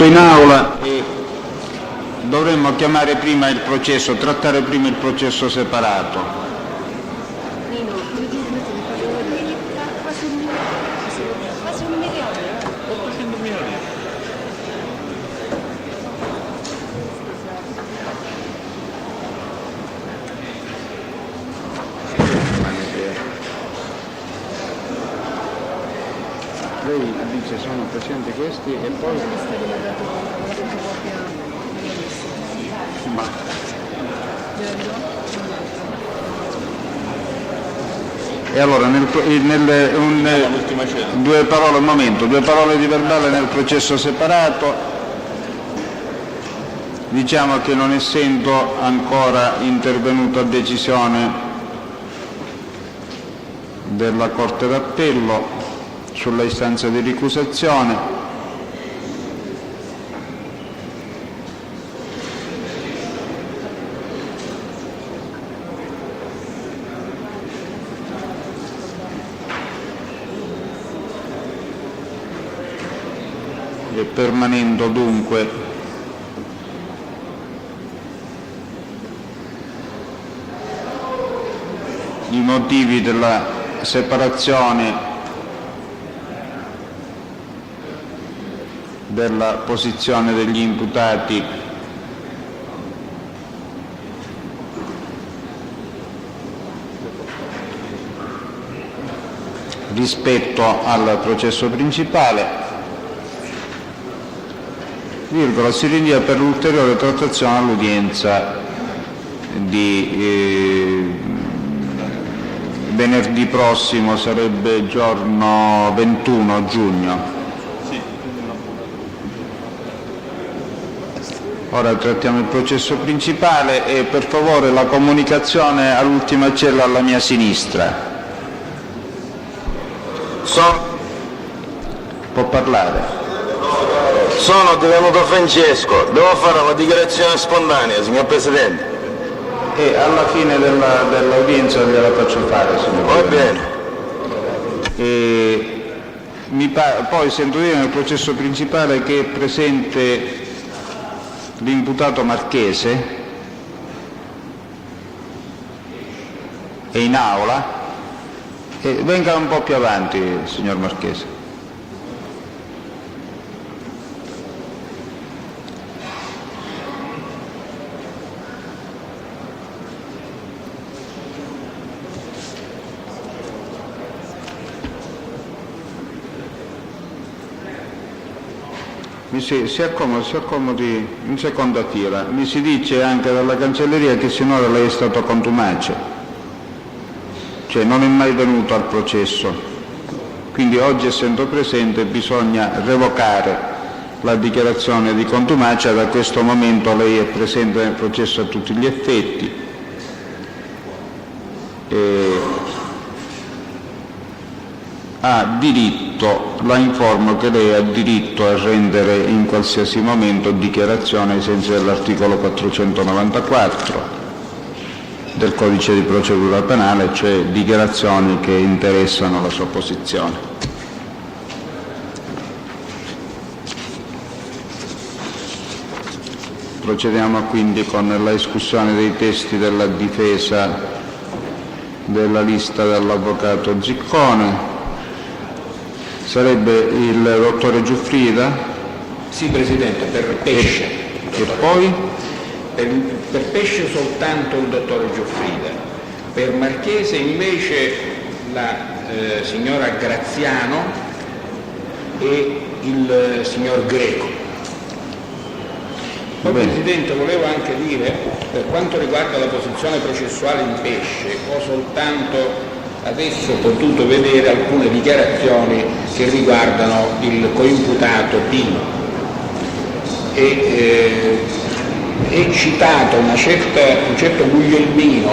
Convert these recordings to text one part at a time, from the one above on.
tutto in aula e dovremmo chiamare prima il processo, trattare prima il processo separato. Lei dice sono presenti questi e poi... Ma... E allora due parole, un momento, due parole di verbale nel processo separato. Diciamo che non essendo ancora intervenuta decisione della Corte d'Appello sulla istanza di ricusazione, e permanendo dunque i motivi della separazione della posizione degli imputati rispetto al processo principale, si rinvia per l'ulteriore trattazione all'udienza di venerdì prossimo, sarebbe giorno 21 giugno. Ora trattiamo il processo principale e per favore la comunicazione all'ultima cella alla mia sinistra. Può parlare. Sono divenuto Francesco, devo fare una dichiarazione spontanea, signor Presidente. E alla fine dell'udienza gliela faccio fare, signor Presidente. Va bene. Poi sento dire nel processo principale che è presente l'imputato Marchese, è in aula, e venga un po' più avanti, signor Marchese. Si accomodi in seconda fila. Mi si dice anche dalla cancelleria che sinora lei è stato contumace, cioè non è mai venuto al processo, quindi oggi essendo presente bisogna revocare la dichiarazione di contumacia. Da questo momento lei è presente nel processo a tutti gli effetti e ha diritto, la informo che lei ha diritto a rendere in qualsiasi momento dichiarazione ai sensi dell'articolo 494 del Codice di procedura penale, cioè dichiarazioni che interessano la sua posizione. Procediamo quindi con la discussione dei testi della difesa della lista dell'avvocato Ziccone. Sarebbe il dottore Giuffrida? Sì, Presidente, per Pesce. E poi? Per Pesce soltanto il dottore Giuffrida. Per Marchese invece la signora Graziano e il signor Greco. Poi, Presidente, volevo anche dire, per quanto riguarda la posizione processuale in Pesce, ho soltanto adesso potuto vedere alcune dichiarazioni che riguardano il coimputato Pino e è citato un certo Guglielmino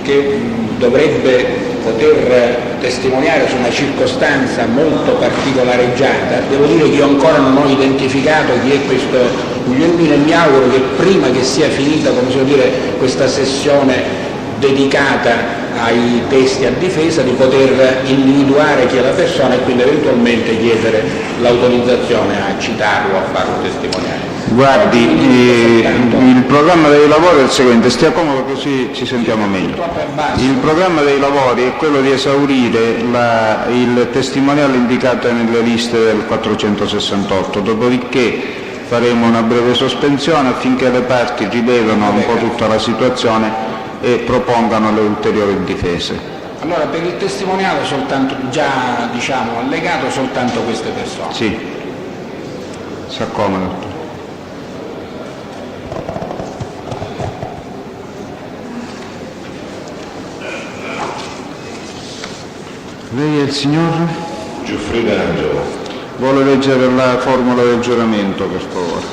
che dovrebbe poter testimoniare su una circostanza molto particolareggiata. Devo dire che io ancora non ho identificato chi è questo Guglielmino e mi auguro che prima che sia finita, come si può dire, questa sessione dedicata ai testi a difesa di poter individuare chi è la persona e quindi eventualmente chiedere l'autorizzazione a citarlo, a farlo testimoniare. Guardi, il programma dei lavori è il seguente, stia comodo così ci sentiamo meglio. Il programma dei lavori è quello di esaurire il testimoniale indicato nelle liste del 468, dopodiché faremo una breve sospensione affinché le parti rivedano un po' tutta la situazione e propongano le ulteriori difese. Allora, per il testimoniale soltanto, già diciamo allegato soltanto queste persone. Sì, si accomoda. Lei è il signor? Giuffrida Angelo. Vuole leggere la formula del giuramento, per favore.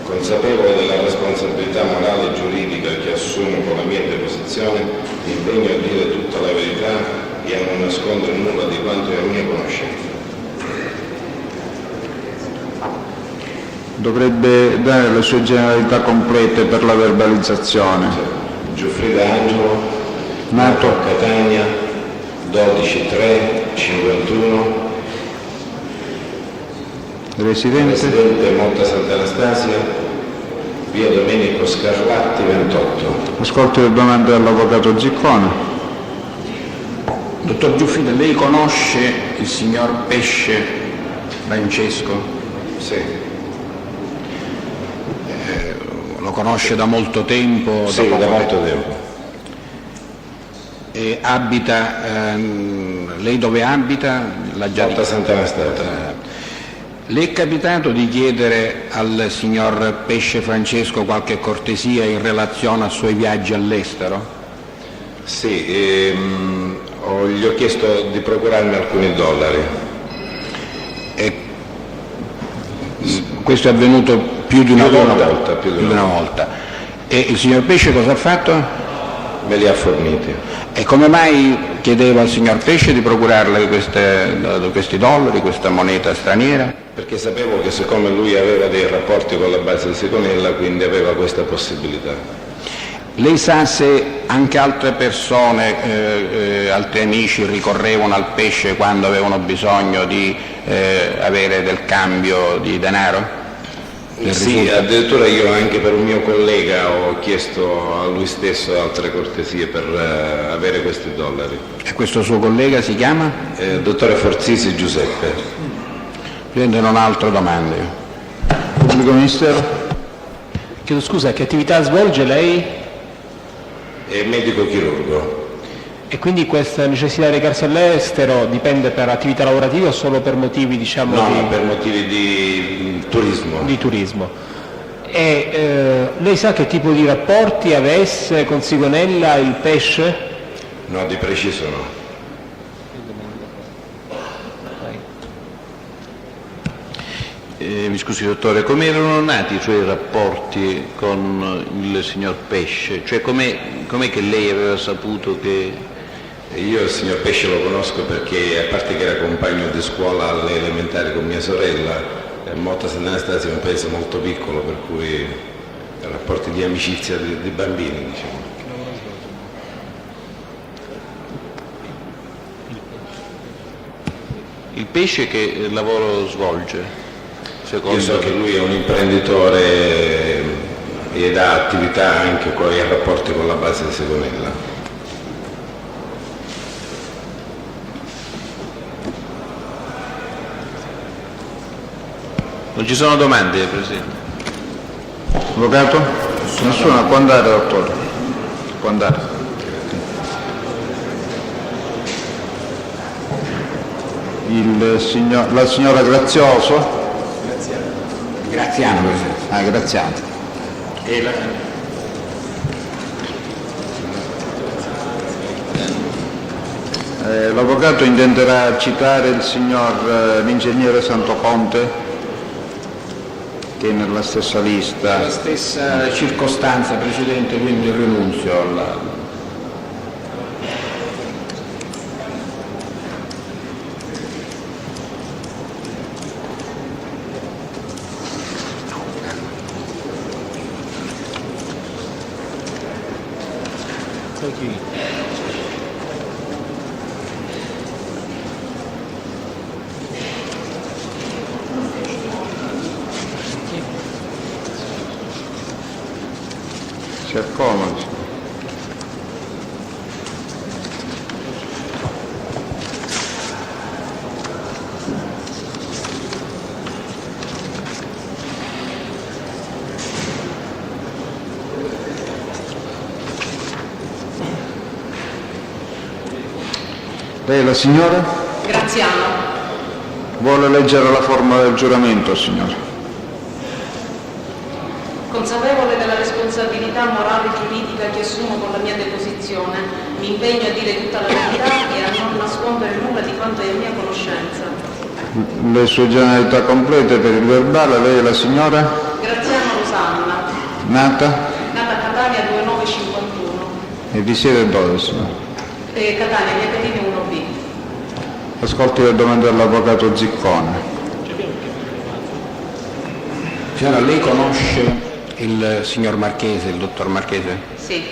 Consapevole della responsabilità morale e giuridica che assumo con la mia deposizione, mi impegno a dire tutta la verità e a non nascondere nulla di quanto è a mia conoscenza. Dovrebbe dare le sue generalità complete per la verbalizzazione. Giuffrida Angelo, Nato a Catania, 12/3/51, residente, Monte Sant'Anastasia, via Domenico Scarlatti 28. ascolti le domande dell'avvocato Ziccone. Dottor Giuffrida, lei conosce il signor Pesce Francesco? Sì. Lo conosce da molto tempo? Sì, da molto tempo. E abita, lei dove abita? Monte Sant'Anastasia. Le è capitato di chiedere al signor Pesce Francesco qualche cortesia in relazione ai suoi viaggi all'estero? Sì, gli ho chiesto di procurarmi alcuni dollari. E questo è avvenuto più di una volta. Più di una volta. E il signor Pesce cosa ha fatto? Me li ha forniti. E come mai chiedeva al signor Pesce di procurarle questi dollari, questa moneta straniera? Perché sapevo che siccome lui aveva dei rapporti con la base di Sigonella, quindi aveva questa possibilità. Lei sa se anche altre persone, altri amici ricorrevano al Pesce quando avevano bisogno di avere del cambio di denaro? Sì, addirittura io anche per un mio collega ho chiesto a lui stesso altre cortesie per avere questi dollari. E questo suo collega si chiama? Dottore Forzisi Giuseppe. Presidente, non ha altre domande. Pubblico Ministero. Chiedo scusa, che attività svolge lei? È medico chirurgo. E quindi questa necessità di recarsi all'estero dipende per attività lavorative o solo per motivi, diciamo, No, per motivi di turismo. di turismo? E lei sa che tipo di rapporti avesse con Sigonella il Pesce? No, di preciso no. Mi scusi dottore, come erano nati i suoi rapporti con il signor Pesce? Cioè com'è che lei aveva saputo che... Io il signor Pesce lo conosco perché, a parte che era compagno di scuola alle elementari con mia sorella, Monte Sant'Anastasia è un paese molto piccolo, per cui rapporti di amicizia di bambini, diciamo. Il Pesce che lavoro svolge? Io so che lui è un imprenditore ed ha attività anche e ha rapporti con la base di Sigonella. Non ci sono domande, Presidente? Avvocato? Nessuna, può andare, dottore. Può andare. La signora Grazioso? Graziano, Presidente. Ah, Graziano. E L'avvocato intenderà citare l'ingegnere Santoponte, che è nella stessa lista. la stessa circostanza, Presidente, quindi rinunzio alla... Si accomodi. Lei è la signora? Graziano. Vuole leggere la forma del giuramento, signora? Consapevole della responsabilità morale e giuridica che assumo con la mia deposizione, mi impegno a dire tutta la verità e a non nascondere nulla di quanto è a mia conoscenza. Le sue generalità complete per il verbale. Lei è la signora? Graziano Rosanna, Nata? nata a Catania 2951, E risiede dove, signora? Catania, via Catini 1B. Ascolti le domande dell'avvocato Ziccone. Signora, lei conosce il signor Marchese, il dottor Marchese? Sì,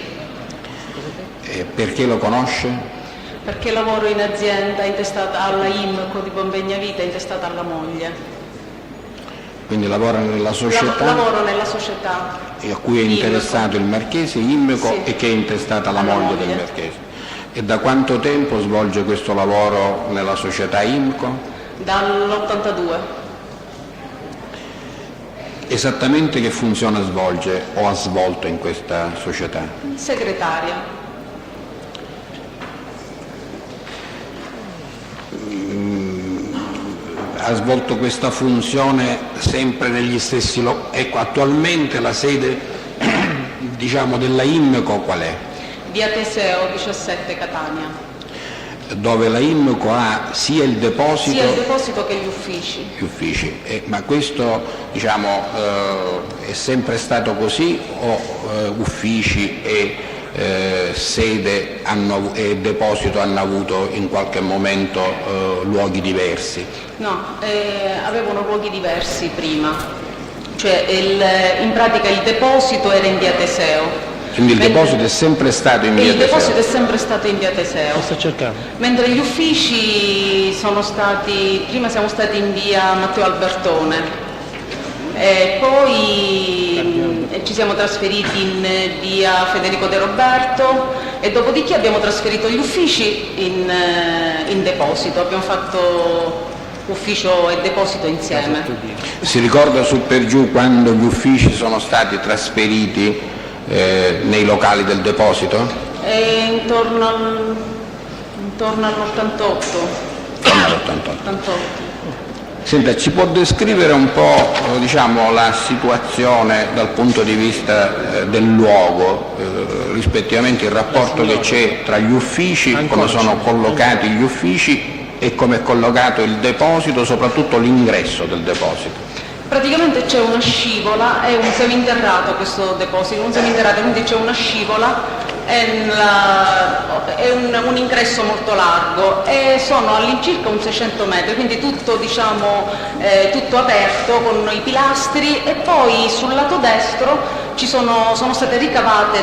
Perché lo conosce? perché lavoro in azienda intestata alla IMCO di Bombegnavita, intestata alla moglie. Quindi lavora nella società Lavoro nella società. a cui è IMCO. interessato il Marchese, IMCO, Sì. e che è intestata alla Alla moglie del moglie. Marchese. E da quanto tempo svolge questo lavoro nella società IMCO? Dall'82. Esattamente che funzione svolge o ha svolto in questa società? Segretaria. Ha svolto questa funzione sempre negli stessi ecco, attualmente la sede diciamo della IMCO qual è? Via Teseo 17 Catania. Dove la IMCO ha sia il deposito Sia il deposito che gli uffici. gli uffici. Ma questo diciamo, è sempre stato così o uffici e sede e deposito hanno avuto in qualche momento luoghi diversi? No, avevano luoghi diversi prima. Cioè in pratica il deposito era in via Teseo. Quindi il deposito è sempre stato in via Il deposito è Teseo? sempre stato in via Teseo. Sto cercando. Mentre gli uffici sono stati, prima siamo stati in via Matteo Albertone, e poi ci siamo trasferiti in via Federico De Roberto e dopodiché abbiamo trasferito gli uffici in deposito, abbiamo fatto ufficio e deposito insieme. Si ricorda su per giù quando gli uffici sono stati trasferiti nei locali del deposito? Intorno all'88. Senta, ci può descrivere un po' diciamo, la situazione dal punto di vista del luogo, rispettivamente il rapporto che c'è tra gli uffici, come sono collocati gli uffici e come è collocato il deposito, soprattutto l'ingresso del deposito? Praticamente c'è una scivola, è un seminterrato questo deposito, un seminterrato, quindi c'è una scivola, è un ingresso molto largo e sono all'incirca un 600 metri, quindi tutto, diciamo, tutto aperto con i pilastri e poi sul lato destro sono state ricavate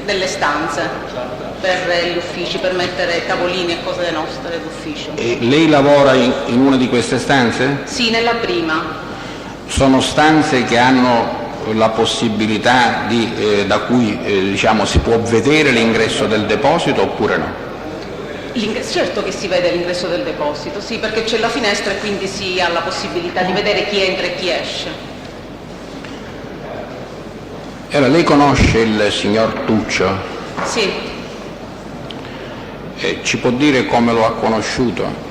delle stanze per gli uffici, per mettere tavolini e cose nostre d'ufficio. E lei lavora in una di queste stanze? Sì, nella prima. Sono stanze che hanno la possibilità da cui diciamo, si può vedere l'ingresso del deposito oppure no? Certo che si vede l'ingresso del deposito, sì, perché c'è la finestra e quindi si ha la possibilità di vedere chi entra e chi esce. Allora, lei conosce il signor Tuccio? Sì, Ci può dire come lo ha conosciuto?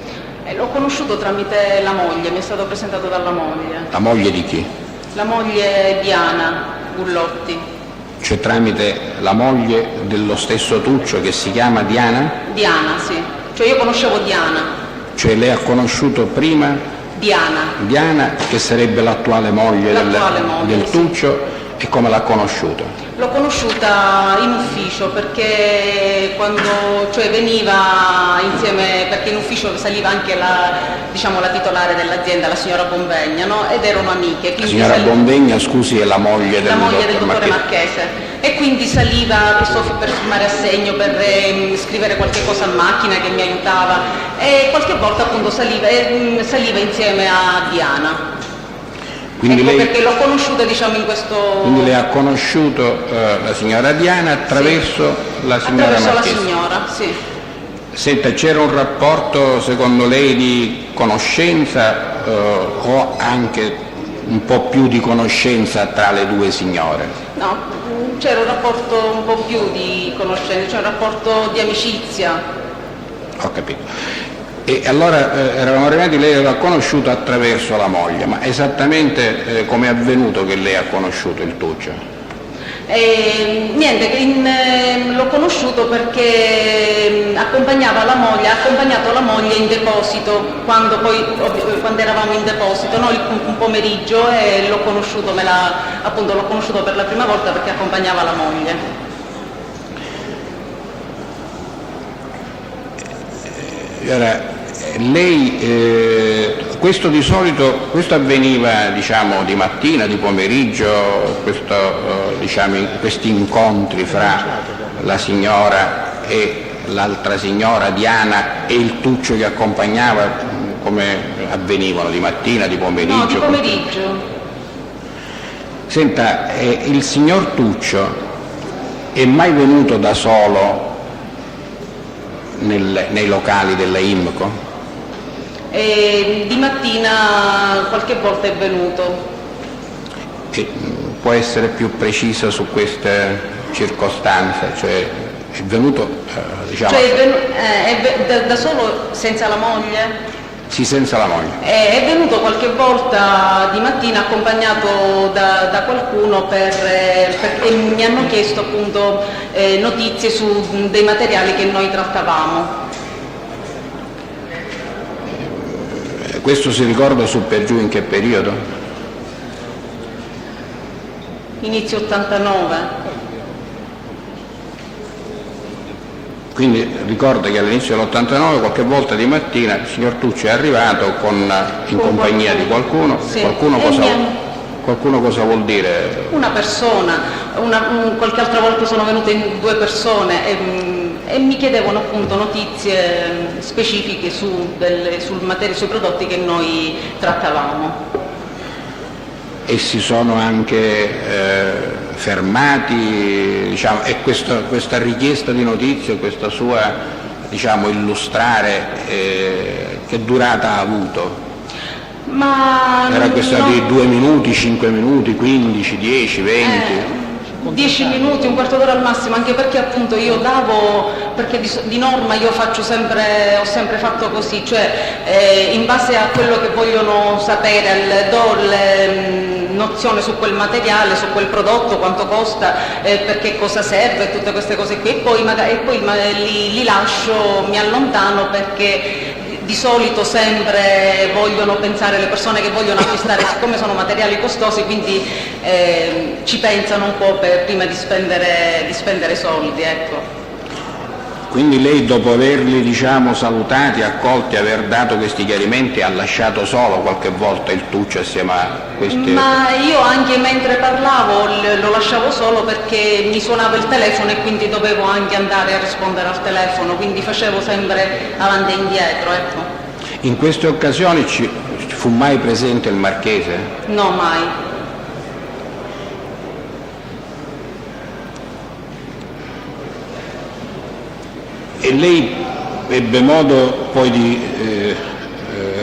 l'ho conosciuto tramite la moglie, mi è stato presentato dalla moglie. La moglie di chi? La moglie Diana Gullotti. Cioè tramite la moglie dello stesso Tuccio che si chiama Diana? Diana, sì. Cioè io conoscevo Diana. Cioè lei ha conosciuto prima Diana, che sarebbe l'attuale moglie, del sì. Tuccio, e come l'ha conosciuta? L'ho conosciuta in ufficio perché veniva insieme, perché in ufficio saliva anche la titolare dell'azienda, la signora Bombegna, no? Ed erano amiche. La signora Bombegna, scusi, è la moglie del dottore dottor Marchese. e quindi saliva per firmare assegno, per scrivere qualche cosa a macchina che mi aiutava, e qualche volta appunto saliva insieme a Diana. Quindi Ecco lei, perché l'ho conosciuta, diciamo, in questo... quindi lei ha conosciuto la signora Diana attraverso la signora attraverso Marchesi. la signora, sì. Senta, c'era un rapporto secondo lei di conoscenza o anche un po' più di conoscenza tra le due signore? No, c'era un rapporto un po' più di conoscenza, c'era un rapporto di amicizia. Ho capito. E allora eravamo arrivati, lei l'ha conosciuto attraverso la moglie, ma esattamente come è avvenuto che lei ha conosciuto il Tuccio? Niente, l'ho conosciuto perché ha accompagnato la moglie in deposito, quando eravamo in deposito, no? Un pomeriggio, e l'ho conosciuto per la prima volta perché accompagnava la moglie. Ora, lei, questo di solito, questo avveniva diciamo di mattina, di pomeriggio, questi incontri fra la signora e l'altra signora Diana e il Tuccio che accompagnava, come avvenivano, di mattina, di pomeriggio? No, di pomeriggio. Senta, il signor Tuccio è mai venuto da solo nei locali della IMCO? Di mattina qualche volta è venuto. Può essere più precisa su queste circostanze? Cioè, è venuto diciamo... Cioè, da solo, senza la moglie? Sì, senza la moglie. È venuto qualche volta di mattina accompagnato da qualcuno perché mi hanno chiesto appunto notizie su dei materiali che noi trattavamo. Questo si ricorda su per giù in che periodo? Inizio 89. Quindi ricorda che all'inizio dell'89 qualche volta di mattina il signor Tuccio è arrivato in compagnia di qualcuno. Sì. Qualcuno cosa vuol dire? Una persona, qualche altra volta sono venute in 2 persone e mi chiedevano appunto notizie specifiche sui prodotti che noi trattavamo. E si sono anche fermati, diciamo, e questa richiesta di notizie, questa sua, diciamo, illustrare, che durata ha avuto? Era questa di 2 minuti, 5 minuti, 15, 10, 20? 10 minuti, un quarto d'ora al massimo, anche perché appunto io perché di norma io ho sempre fatto così, cioè in base a quello che vogliono sapere, do nozione su quel materiale, su quel prodotto, quanto costa, perché cosa serve, tutte queste cose qui, e poi li lascio, mi allontano, perché di solito sempre vogliono pensare, le persone che vogliono acquistare, siccome sono materiali costosi, quindi ci pensano un po' prima di spendere soldi, ecco. Quindi lei, dopo averli, diciamo, salutati, accolti, aver dato questi chiarimenti, ha lasciato solo qualche volta il Tuccio assieme a questi... Ma io anche mentre parlavo lo lasciavo solo perché mi suonava il telefono e quindi dovevo anche andare a rispondere al telefono, quindi facevo sempre avanti e indietro, ecco. In queste occasioni ci fu mai presente il Marchese? No, mai. E lei ebbe modo poi di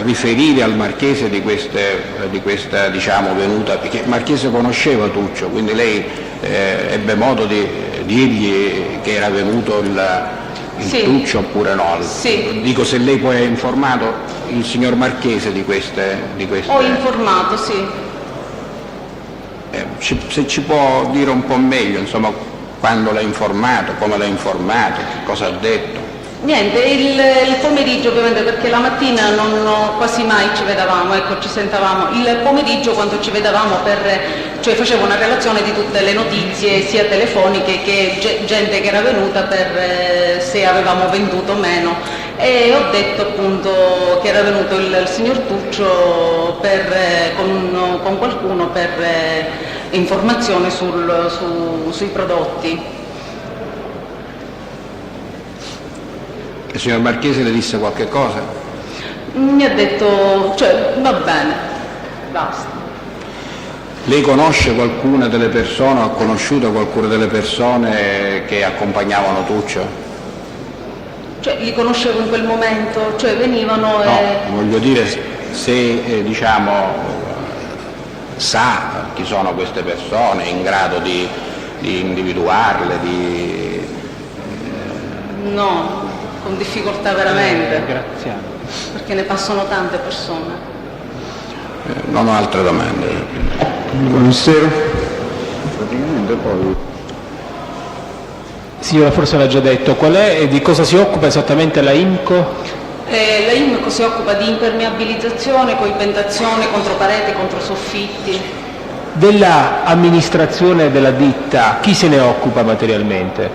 riferire al Marchese di questa diciamo, venuta, perché il Marchese conosceva Tuccio, quindi lei ebbe modo di dirgli che era venuto il Sì. Tuccio oppure no? Sì. Dico, se lei poi ha informato il signor Marchese di queste... Ho informato, sì. Se ci può dire un po' meglio, insomma, quando l'ha informato, come l'ha informato, cosa ha detto? Niente, il pomeriggio ovviamente, perché la mattina quasi mai ci vedevamo, ecco, ci sentavamo. Il pomeriggio, quando ci vedevamo, cioè facevo una relazione di tutte le notizie, sia telefoniche che gente che era venuta, per se avevamo venduto o meno. e ho detto appunto che era venuto il signor Tuccio con qualcuno per informazione sui prodotti. Il signor Marchese le disse qualche cosa? Mi ha detto, cioè, va bene, basta. Lei conosce qualcuna delle persone, o ha conosciuto qualcuna delle persone che accompagnavano Tuccio? Cioè, li conoscevo in quel momento, cioè venivano No, voglio dire se sa chi sono queste persone, è in grado di individuarle, No, con difficoltà veramente, Grazie. perché ne passano tante persone. Non ho altre domande. Commissario? Praticamente poi... Signora, forse l'ha già detto, qual è e di cosa si occupa esattamente la IMCO? La IMCO si occupa di impermeabilizzazione, coibentazione, contropareti, controsoffitti. Della amministrazione della ditta, chi se ne occupa materialmente?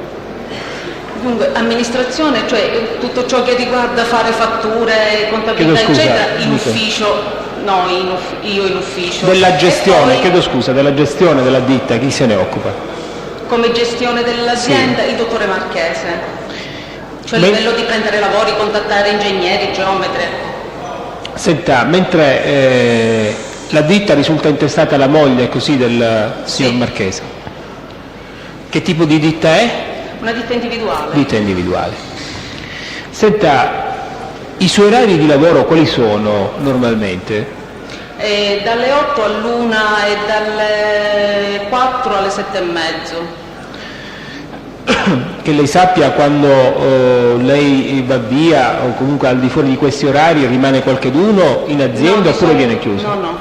Dunque, amministrazione, cioè tutto ciò che riguarda fare fatture, contabilità, Chiedo scusa, eccetera, in dico. ufficio, no, io in ufficio. Della E gestione, poi, chiedo scusa, della gestione della ditta, chi se ne occupa? come gestione dell'azienda, il dottore Marchese. Cioè a Beh- livello di prendere lavori, contattare ingegneri, geometri. Senta, mentre la ditta risulta intestata alla moglie così del signor Sì. Marchese, che tipo di ditta è? Una ditta individuale. Ditta individuale. Senta, i suoi orari di lavoro quali sono normalmente? Dalle 8 all'1 e dalle 4 alle 7 e mezzo. Che lei sappia, quando lei va via o comunque al di fuori di questi orari rimane qualcheduno in azienda No, oppure viene chiuso? No,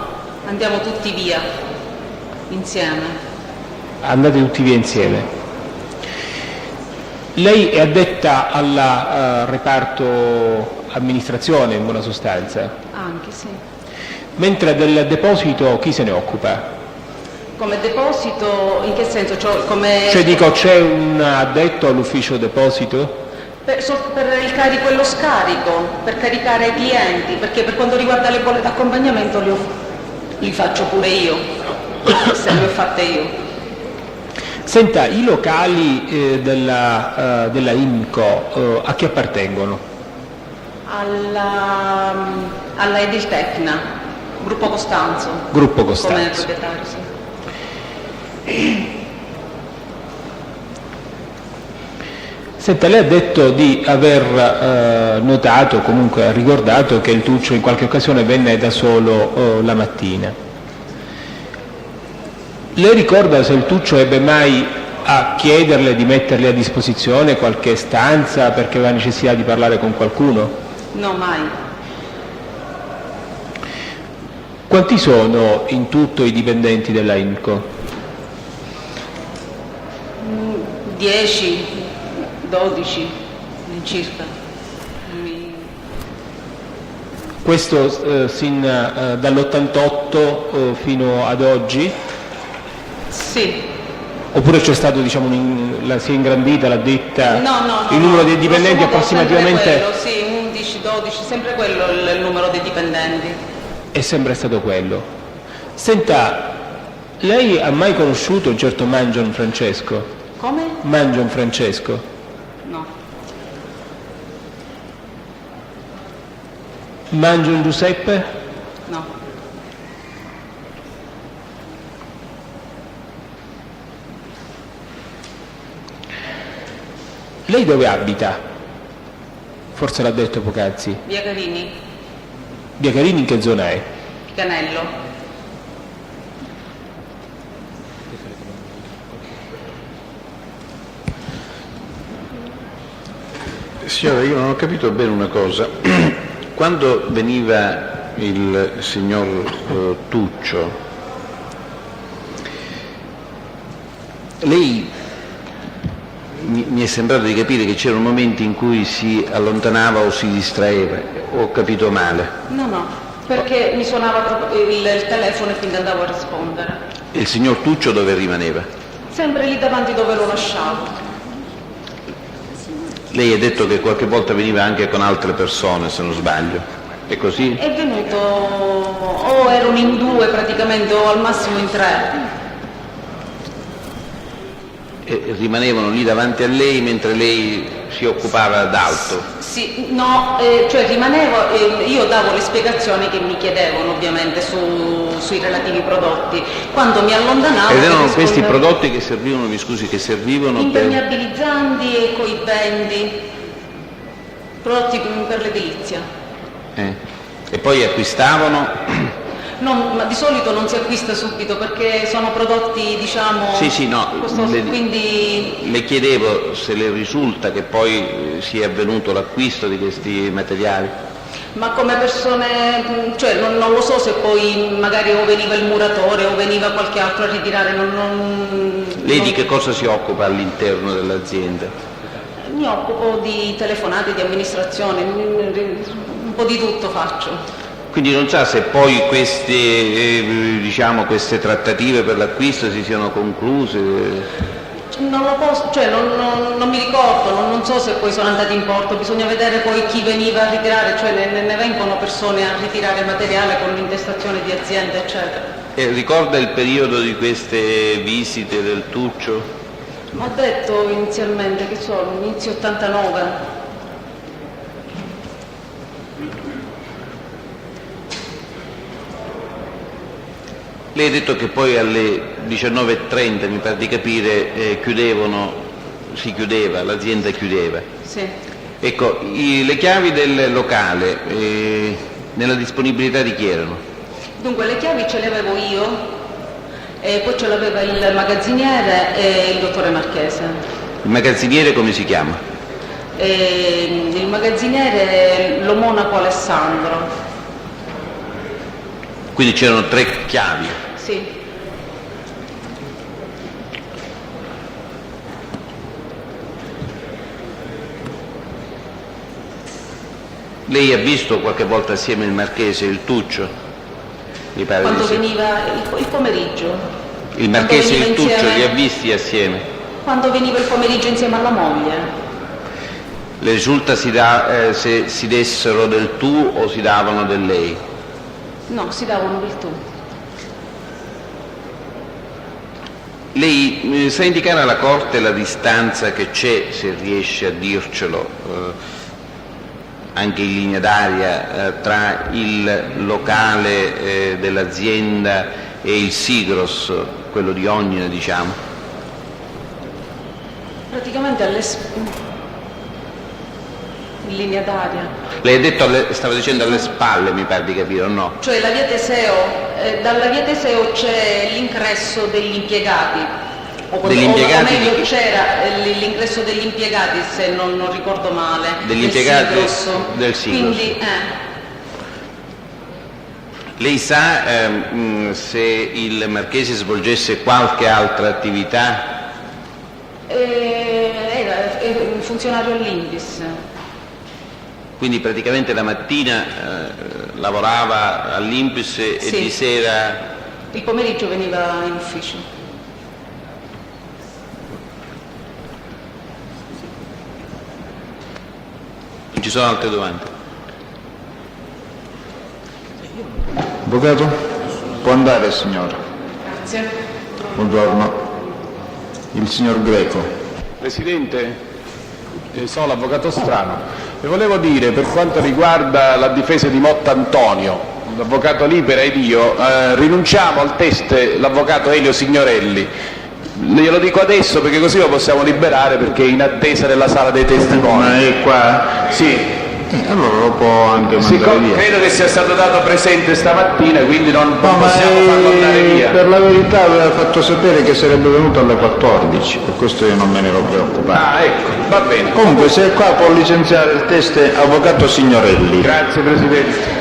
andiamo tutti via insieme. Andate tutti via insieme. Lei è addetta al reparto amministrazione in buona sostanza, Anche sì. mentre del deposito chi se ne occupa? Come deposito, in che senso? Cioè dico, c'è un addetto all'ufficio deposito? Per il carico e lo scarico, per caricare i clienti, perché per quanto riguarda le bolle d'accompagnamento li faccio pure io, se le ho fatte io. Senta, i locali della IMCO a chi appartengono? Alla Ediltecna, Gruppo Costanzo. Gruppo Come Costanzo. proprietario, sì. Senta, lei ha detto di aver notato, comunque ha ricordato che il Tuccio in qualche occasione venne da solo la mattina. Lei ricorda se il Tuccio ebbe mai a chiederle di metterle a disposizione qualche stanza perché aveva necessità di parlare con qualcuno? No, mai. Quanti sono in tutto i dipendenti della IMCO? 10, 12 circa. Questo dall'88 fino ad oggi? Sì. Oppure c'è stato, diciamo, si è ingrandita la ditta? No. Il numero dei dipendenti Grosso modo approssimativamente sempre quello, sì, 11, 12, sempre quello il numero dei dipendenti. è sempre stato quello. Senta, lei ha mai conosciuto un certo Mangion Francesco? Come? Mangion Francesco? No. Mangion Giuseppe? No. Lei dove abita? Forse l'ha detto poc'anzi. Via Carini, Via Carini in che zona è? Canello. Signora, io non ho capito bene una cosa. Quando veniva il signor Tuccio, lei mi è sembrato di capire che c'erano momenti in cui si allontanava o si distraeva, o ho capito male? No, perché mi suonava proprio il telefono e quindi andavo a rispondere. E il signor Tuccio dove rimaneva? Sempre lì davanti dove lo lasciavo. Lei ha detto che qualche volta veniva anche con altre persone, se non sbaglio. È così? È venuto, o erano in 2 praticamente, o al massimo in 3. E rimanevano lì davanti a lei mentre lei si occupava d'altro? Sì, no, cioè rimanevo, io davo le spiegazioni che mi chiedevano ovviamente sui relativi prodotti. Quando mi allontanavo... Ed erano questi prodotti che servivano, mi scusi, che servivano impermeabilizzanti e coibendi, prodotti per l'edilizia. E poi acquistavano? No, ma di solito non si acquista subito perché sono prodotti, diciamo, Sì, no, costosi, quindi... Le chiedevo se le risulta che poi sia avvenuto l'acquisto di questi materiali. Ma come persone, cioè non lo so se poi magari o veniva il muratore o veniva qualche altro a ritirare, Lei di che cosa si occupa all'interno dell'azienda? Mi occupo di telefonate, di amministrazione, un po' di tutto faccio. Quindi non sa se poi queste trattative per l'acquisto si siano concluse? Non lo posso, cioè non mi ricordo, non so se poi sono andati in porto, bisogna vedere poi chi veniva a ritirare, cioè ne vengono persone a ritirare materiale con l'intestazione di aziende, eccetera. E ricorda il periodo di queste visite del Tuccio? Ho detto inizialmente che sono inizio 89. Lei ha detto che poi alle 19:30, mi pare di capire, l'azienda chiudeva. Sì. Ecco, le chiavi del locale, nella disponibilità di chi erano? Dunque, le chiavi ce le avevo io, e poi ce l'aveva il magazziniere e il dottore Marchese. Il magazziniere come si chiama? Il magazziniere è lo monaco Alessandro. Quindi c'erano 3 chiavi. Sì. Lei ha visto qualche volta assieme il Marchese e il Tuccio? Mi pare Quando di sì. veniva il pomeriggio. Il Marchese e il Tuccio insieme... li ha visti assieme? Quando veniva il pomeriggio insieme alla moglie. Le risulta se si dessero del tu o si davano del lei? No, si davano del tu. Lei sa indicare alla Corte la distanza che c'è, se riesce a dircelo, anche in linea d'aria, tra il locale dell'azienda e il Sigros, quello di Ognina, diciamo? Praticamente in linea d'aria. Lei ha detto, stava dicendo alle spalle, mi pare di capire, o no? Cioè la via Teseo, dalla via Teseo c'è l'ingresso degli impiegati. O meglio c'era l'ingresso degli impiegati, se non ricordo male. Degli impiegati del Sigros. Quindi, Lei sa se il Marchese svolgesse qualche altra attività? Era un funzionario all'Invis. Quindi praticamente la mattina lavorava all'Inps e Sì. di sera... Il pomeriggio veniva in ufficio. Non ci sono altre domande? Avvocato? Può andare, signora. Grazie. Buongiorno. Il signor Greco. Presidente, sono l'avvocato Strano e volevo dire, per quanto riguarda la difesa di Motta Antonio, l'avvocato Libera ed io, rinunciamo al test l'avvocato Elio Signorelli. Glielo dico adesso perché così lo possiamo liberare, perché è in attesa della sala dei testimoni. Ma è qua? Sì. Allora lo può anche mandare via. Credo che sia stato dato presente stamattina, quindi non possiamo farlo andare via. Per la verità aveva fatto sapere che sarebbe venuto alle 14, per questo io non me ne ero preoccupato. Ah, ecco, va bene. Comunque se è qua può licenziare il test avvocato Signorelli. Grazie Presidente.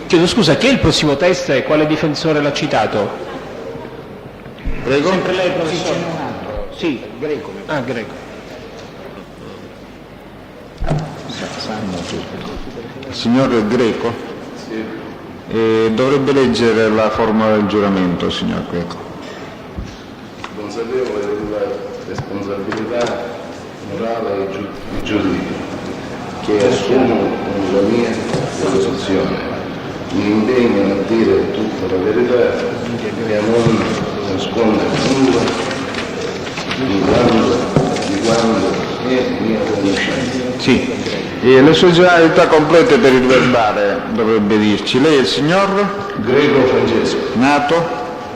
Chiedo scusa, chi è il prossimo test e quale difensore l'ha citato? Prego. Sempre lei, professore? Sì. Greco. Ah, Greco. Signor Greco? Dovrebbe leggere la formula del giuramento, signor Greco. Consapevole della responsabilità morale e giuridica che assumo con la mia posizione. Mi impegno a dire tutta la verità e a non nascondere nulla di quando è mia conoscenza. Sì. E le sue generalità complete per il verbale dovrebbe dirci. Lei è il signor? Greco Francesco, Nato?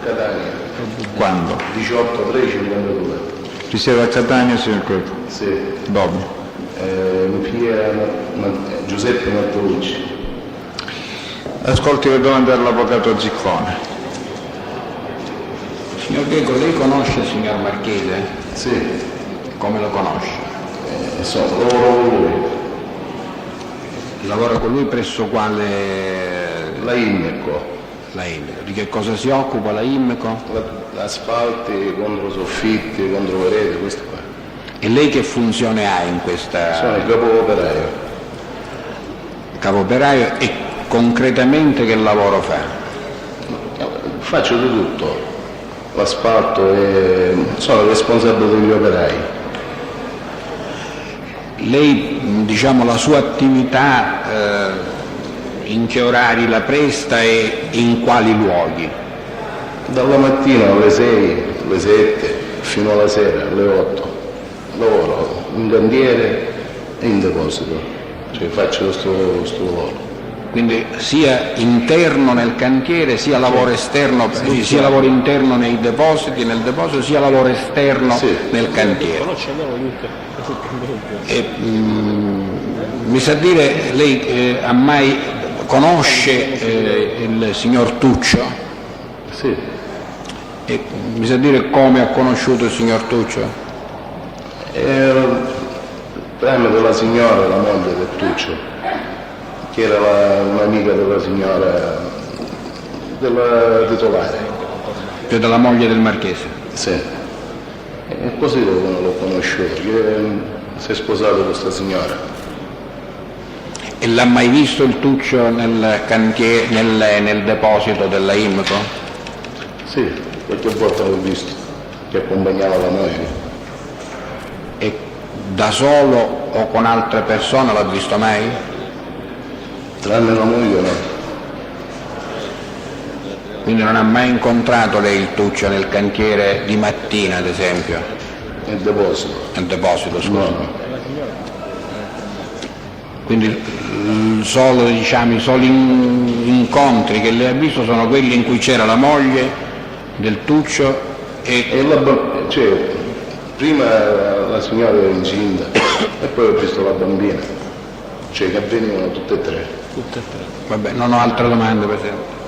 Catania, Quando? 18/3/52. Risiede a Catania, signor Greco? Sì. Dove? In via Giuseppe Matteucci. Ascolti le domande dell'avvocato Ziccone. Signor Greco, lei conosce il signor Marchese? Sì, Come lo conosce? lavoro con lui. Lavora con lui presso quale... La Immeco, La Immeco. Di che cosa si occupa la Immeco? asfalti, controsoffitti, controverete, questo qua. E lei che funzione ha in questa... Sono il capo operaio. capo operaio e concretamente che lavoro fa? Faccio di tutto, l'asfalto e sono responsabile degli operai. Lei, diciamo, la sua attività in che orari la presta e in quali luoghi? Dalla mattina alle 6, alle 7, fino alla sera, alle 8. Lavoro in cantiere e in deposito, cioè faccio questo lavoro. Quindi sia interno nel cantiere, sia lavoro esterno, sia lavoro interno nei depositi, nel deposito, sia lavoro esterno nel cantiere. E, mi sa dire, lei conosce il signor Tuccio? Sì, E mi sa dire come ha conosciuto il signor Tuccio? tramite la signora, la moglie del Tuccio, che era un'amica della signora, della titolare. Cioè della moglie del Marchese? Sì. E così l'ho conosciuto, che si è sposato questa signora. E l'ha mai visto il Tuccio nel cantiere, nel deposito della Immeco? Sì, qualche volta l'ho visto, che accompagnava la moglie. E da solo o con altre persone l'ha visto mai? Tranne la moglie no. Quindi non ha mai incontrato lei il Tuccio nel cantiere di mattina, ad esempio? Nel deposito. Nel deposito, scusa. No. Quindi i soli incontri che lei ha visto sono quelli in cui c'era la moglie del Tuccio e Cioè, prima la signora era incinta e poi ho visto la bambina, cioè che avvenivano tutte e tre. vabbè, non ho altre domande per esempio.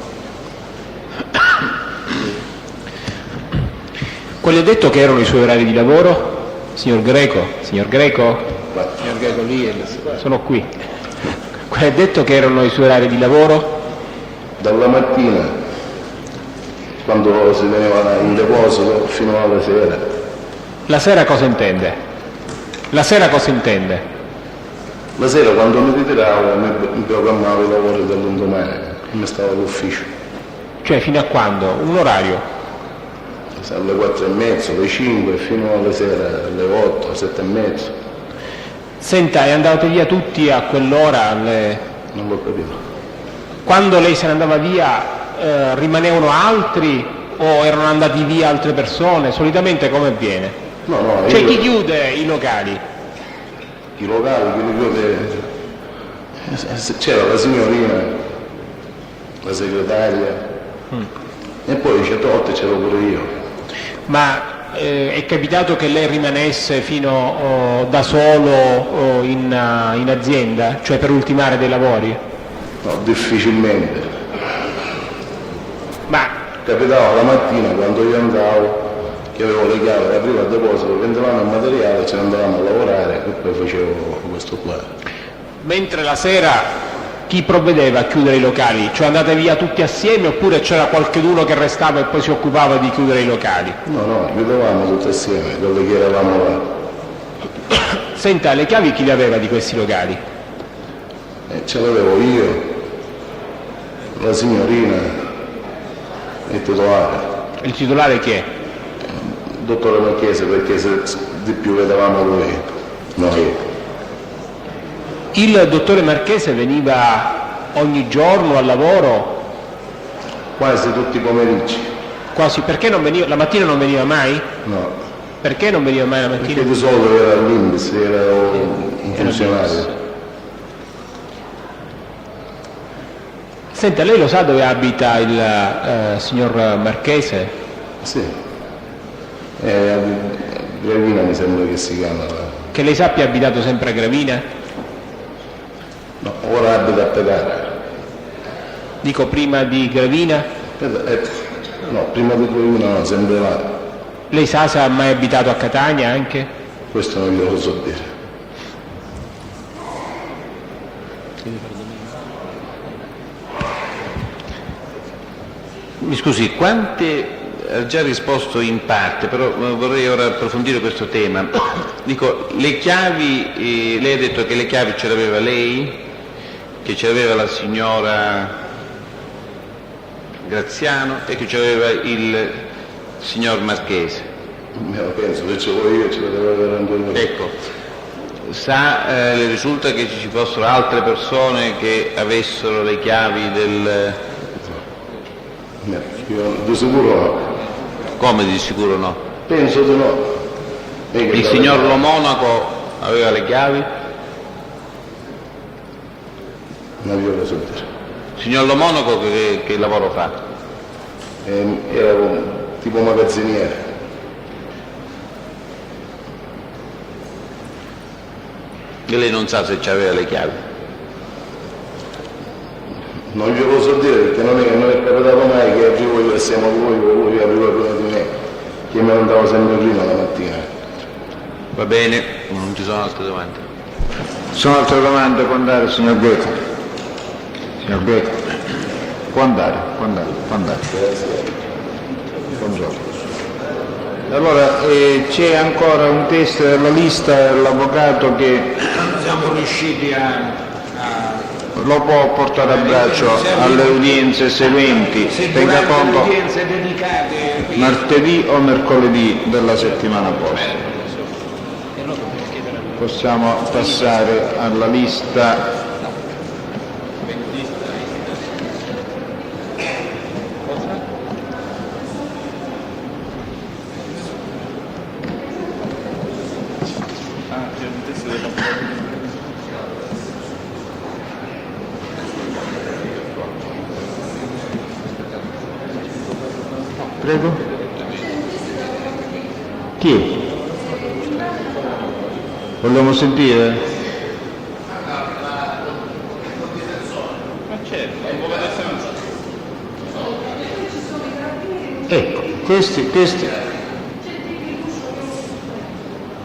Quali ha detto che erano i suoi orari di lavoro? Signor Greco? Signor Greco? Signor Greco, lì Sono qui. Quali ha detto che erano i suoi orari di lavoro? Dalla mattina, quando si veniva in deposito, fino alla sera. La sera cosa intende? La sera cosa intende? La sera, quando mi ritiravo, mi programmavo i lavori dell'indomani, mi stavo all'ufficio. Cioè fino a quando? Un orario? Alle 4:30, alle 5, fino alla sera, alle 8, alle 7:30. Senta, e andavate via tutti a quell'ora? Non l'ho capito. Quando lei se ne andava via rimanevano altri o erano andati via altre persone? Solitamente come avviene? No, Cioè io- chi chiude i locali? I locali, c'era la signorina, la segretaria, e poi certe volte c'ero pure io. Ma è capitato che lei rimanesse fino da solo in azienda, cioè per ultimare dei lavori? No, difficilmente. Ma Capitava la mattina quando io andavo, che avevo le chiavi, aprivo il deposito, vendevamo il materiale, ce ne andavamo a lavorare e poi facevo questo qua. mentre la sera chi provvedeva a chiudere i locali? Cioè andate via tutti assieme oppure c'era qualcuno che restava e poi si occupava di chiudere i locali? No, chiudevamo tutti assieme, quelli che eravamo là. Senta, le chiavi chi le aveva di questi locali? Ce l'avevo io, la signorina e il titolare. Il titolare chi è? Il dottore Marchese, perché se di più vedevamo lui, noi. Il dottore Marchese veniva ogni giorno al lavoro? Quasi tutti i pomeriggi. Quasi, perché non veniva? La mattina non veniva mai? No, Perché non veniva mai la mattina? perché di solito era all'Indice, era un funzionario. Senta, lei lo sa dove abita il signor Marchese? Sì, Gravina mi sembra che si chiama. Che lei sappia è abitato sempre a Gravina? No, ora abita a Petare. Dico prima di Gravina? No, prima di Gravina no, sempre là. Lei sa se ha mai abitato a Catania anche? Questo non glielo so dire. Mi scusi, ha già risposto in parte, però vorrei ora approfondire questo tema. Dico, le chiavi, lei ha detto che le chiavi ce le aveva lei, che ce l'aveva la signora Graziano e che ce l'aveva il signor Marchese. Me lo penso, se ce l'ho io ce la devo avere anche lui. Ecco, le risulta che ci fossero altre persone che avessero le chiavi del... Io di sicuro no. Come di sicuro no? Penso di no. Il signor Lo Monaco aveva le chiavi? Non glielo so dire. Signor Lo Monaco che lavoro fa? Era tipo magazziniere. E lei non sa se aveva le chiavi? Non glielo so dire perché non è capitato mai che arrivo io e siamo lui arriva prima di me, che mi andavo sempre prima la mattina. Va bene, non ci sono altre domande. Ci sono altre domande? Può andare, signor Greco? Signor Greco? Può andare. Buongiorno. Allora, c'è ancora un test della lista dell'avvocato che Non siamo riusciti a lo può portare a braccio alle udienze seguenti, tenga durante le conto udienze dedicate martedì o mercoledì della settimana prossima. Possiamo passare alla lista. Prego. Chi? Vogliamo sentire? Ecco, questi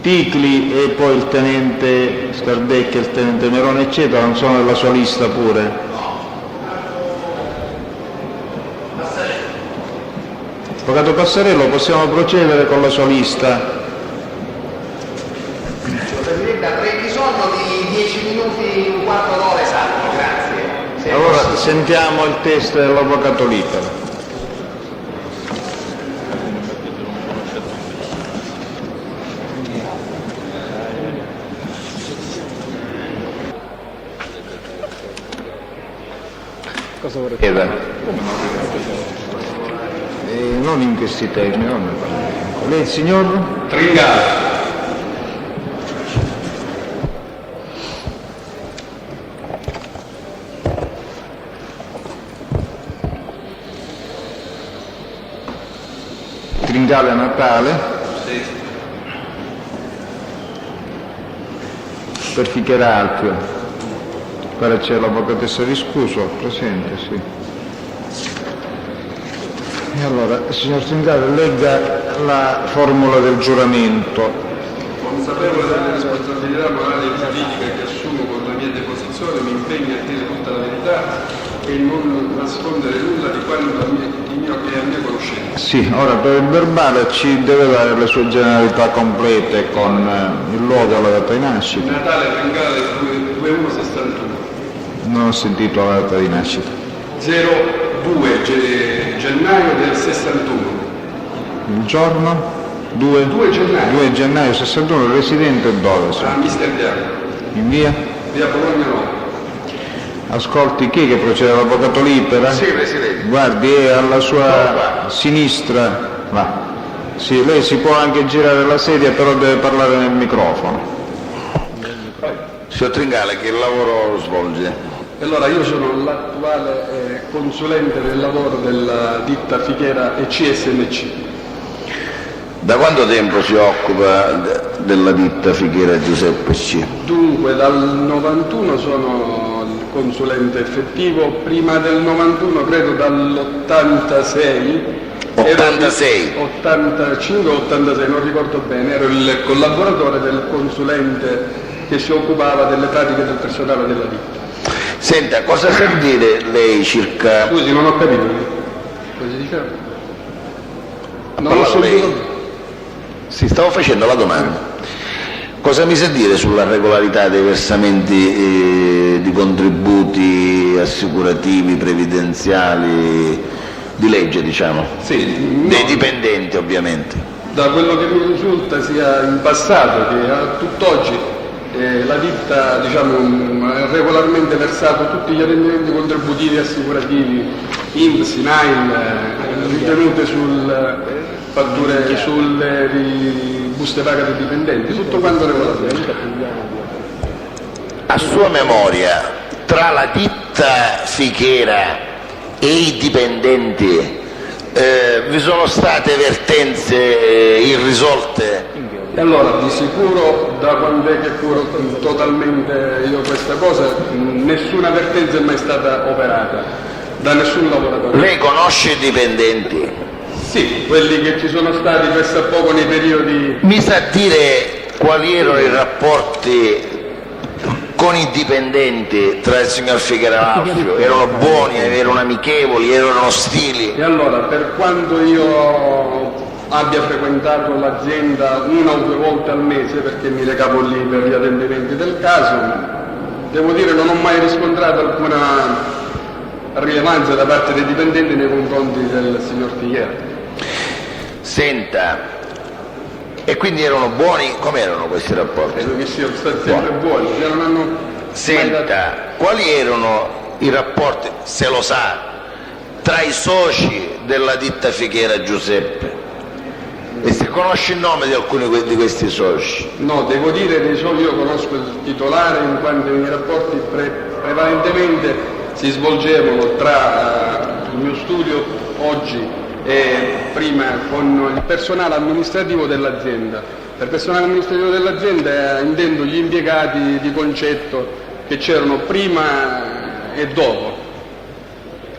Ticli e poi il tenente Scardecchi e il tenente Merone eccetera non sono nella sua lista pure? Avvocato Passarello, possiamo procedere con la sua lista? Presidente, avrei bisogno di 10 minuti, un quarto d'ora esatto, grazie. Allora sentiamo il test dell'avvocato Libero. Cosa vorrei Non in questi termini, non ne parliamo. Lei, signor? Tringale. Tringale Natale? Sì. Per Fichera Alpio? Pare c'è l'avvocatessa Riscuso, presente, sì. E allora, signor Tringale, legga la formula del giuramento. Consapevole delle responsabilità morali e giuridiche che assumo con la mia deposizione, mi impegno a dire tutta la verità e non nascondere nulla di quanto che è a mia conoscenza. Sì, ora per il verbale ci deve dare le sue generalità complete con il luogo e la data di nascita. Natale Tringale 2161. Non ho sentito la data di nascita. 02 gennaio del 61. Il giorno? 2 gennaio. 2 gennaio 61, residente dove? A Amsterdam. In via? Via Bologna 9. Ascolti, chi è che procede? L'avvocato Libera? Sì, Presidente. Guardi, è alla sua sinistra. Va. Sì, lei si può anche girare la sedia, però deve parlare nel microfono. Signor Tringale, che lavoro svolge? Allora, io sono l'attuale consulente del lavoro della ditta Fichera e CSMC. Da quanto tempo si occupa della ditta Fichera Giuseppe C? Dunque, dal 91 sono il consulente effettivo, prima del 91 credo dall'86. 86? 85 o 86, non ricordo bene, ero il collaboratore del consulente che si occupava delle pratiche del personale della ditta. Senta, cosa sa dire lei circa... Scusi, non ho capito. Cosa si diceva? Non ho sentito. Sì, stavo facendo la domanda. Cosa mi sa dire sulla regolarità dei versamenti di contributi assicurativi, previdenziali, di legge, diciamo? Sì. Dei dipendenti, ovviamente. Da quello che mi risulta sia in passato che a tutt'oggi la ditta, diciamo, ha regolarmente versato tutti gli adempimenti contributivi assicurativi, INPS, INAIL, ritenute sulle buste paga dei dipendenti, tutto quanto regolarmente. A sua memoria, tra la ditta Fichera e i dipendenti vi sono state vertenze irrisolte? E allora, di sicuro, da quando è che curo totalmente io questa cosa, nessuna vertenza è mai stata operata da nessun lavoratore. Lei conosce i dipendenti? Sì, quelli che ci sono stati a poco nei periodi... Mi sa dire quali erano i rapporti con i dipendenti tra il signor Fichera e Alfio? Erano buoni, erano amichevoli, erano ostili? E allora, per quanto io abbia frequentato l'azienda una o due volte al mese, perché mi recavo lì per gli adempimenti del caso, devo dire non ho mai riscontrato alcuna rilevanza da parte dei dipendenti nei confronti del signor Fichera. Senta, e quindi erano buoni? Come erano questi rapporti? Credo che siano stati sempre buoni. Non hanno Senta, quali erano i rapporti, se lo sa, tra i soci della ditta Fichera Giuseppe? E se conosce il nome di alcuni di questi soci? No, devo dire che io conosco il titolare, in quanto i miei rapporti prevalentemente si svolgevano tra il mio studio oggi e prima con il personale amministrativo dell'azienda. Per personale amministrativo dell'azienda intendo gli impiegati di concetto che c'erano prima e dopo.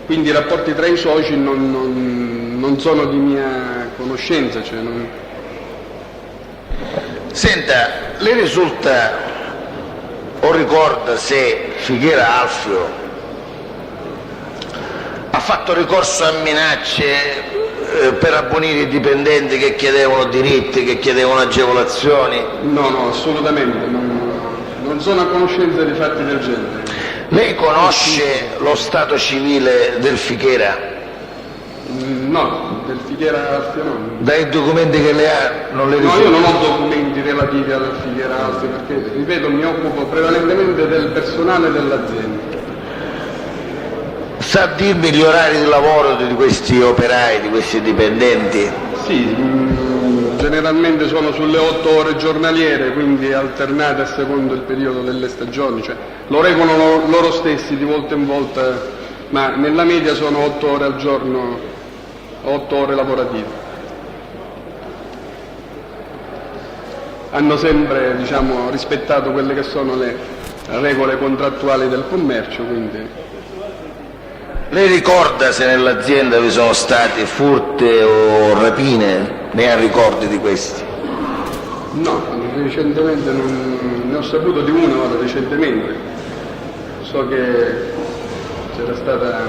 Quindi i rapporti tra i soci non sono di mia conoscenza. Cioè non... Senta, le risulta o ricorda se Fichera Alfio ha fatto ricorso a minacce per abbonire i dipendenti che chiedevano diritti, che chiedevano agevolazioni? No, assolutamente, non sono a conoscenza di fatti del genere. Lei conosce lo stato civile del Fichera? No, del Fichera Alfio no. Dai documenti che lei ha non le risulta? No, io non ho documenti relativi al Fichera Alfio perché, ripeto, mi occupo prevalentemente del personale dell'azienda. Sa dirmi gli orari di lavoro di questi operai, di questi dipendenti? Sì, generalmente sono sulle 8 ore giornaliere, quindi alternate a secondo il periodo delle stagioni, cioè lo regolano loro stessi di volta in volta, ma nella media sono 8 ore al giorno, 8 ore lavorative. Hanno sempre, diciamo, rispettato quelle che sono le regole contrattuali del commercio, quindi... Lei ricorda se nell'azienda vi sono stati furti o rapine? Ne ha ricordi di questi? No, recentemente ne ho saputo di una ora recentemente. So che c'era stata,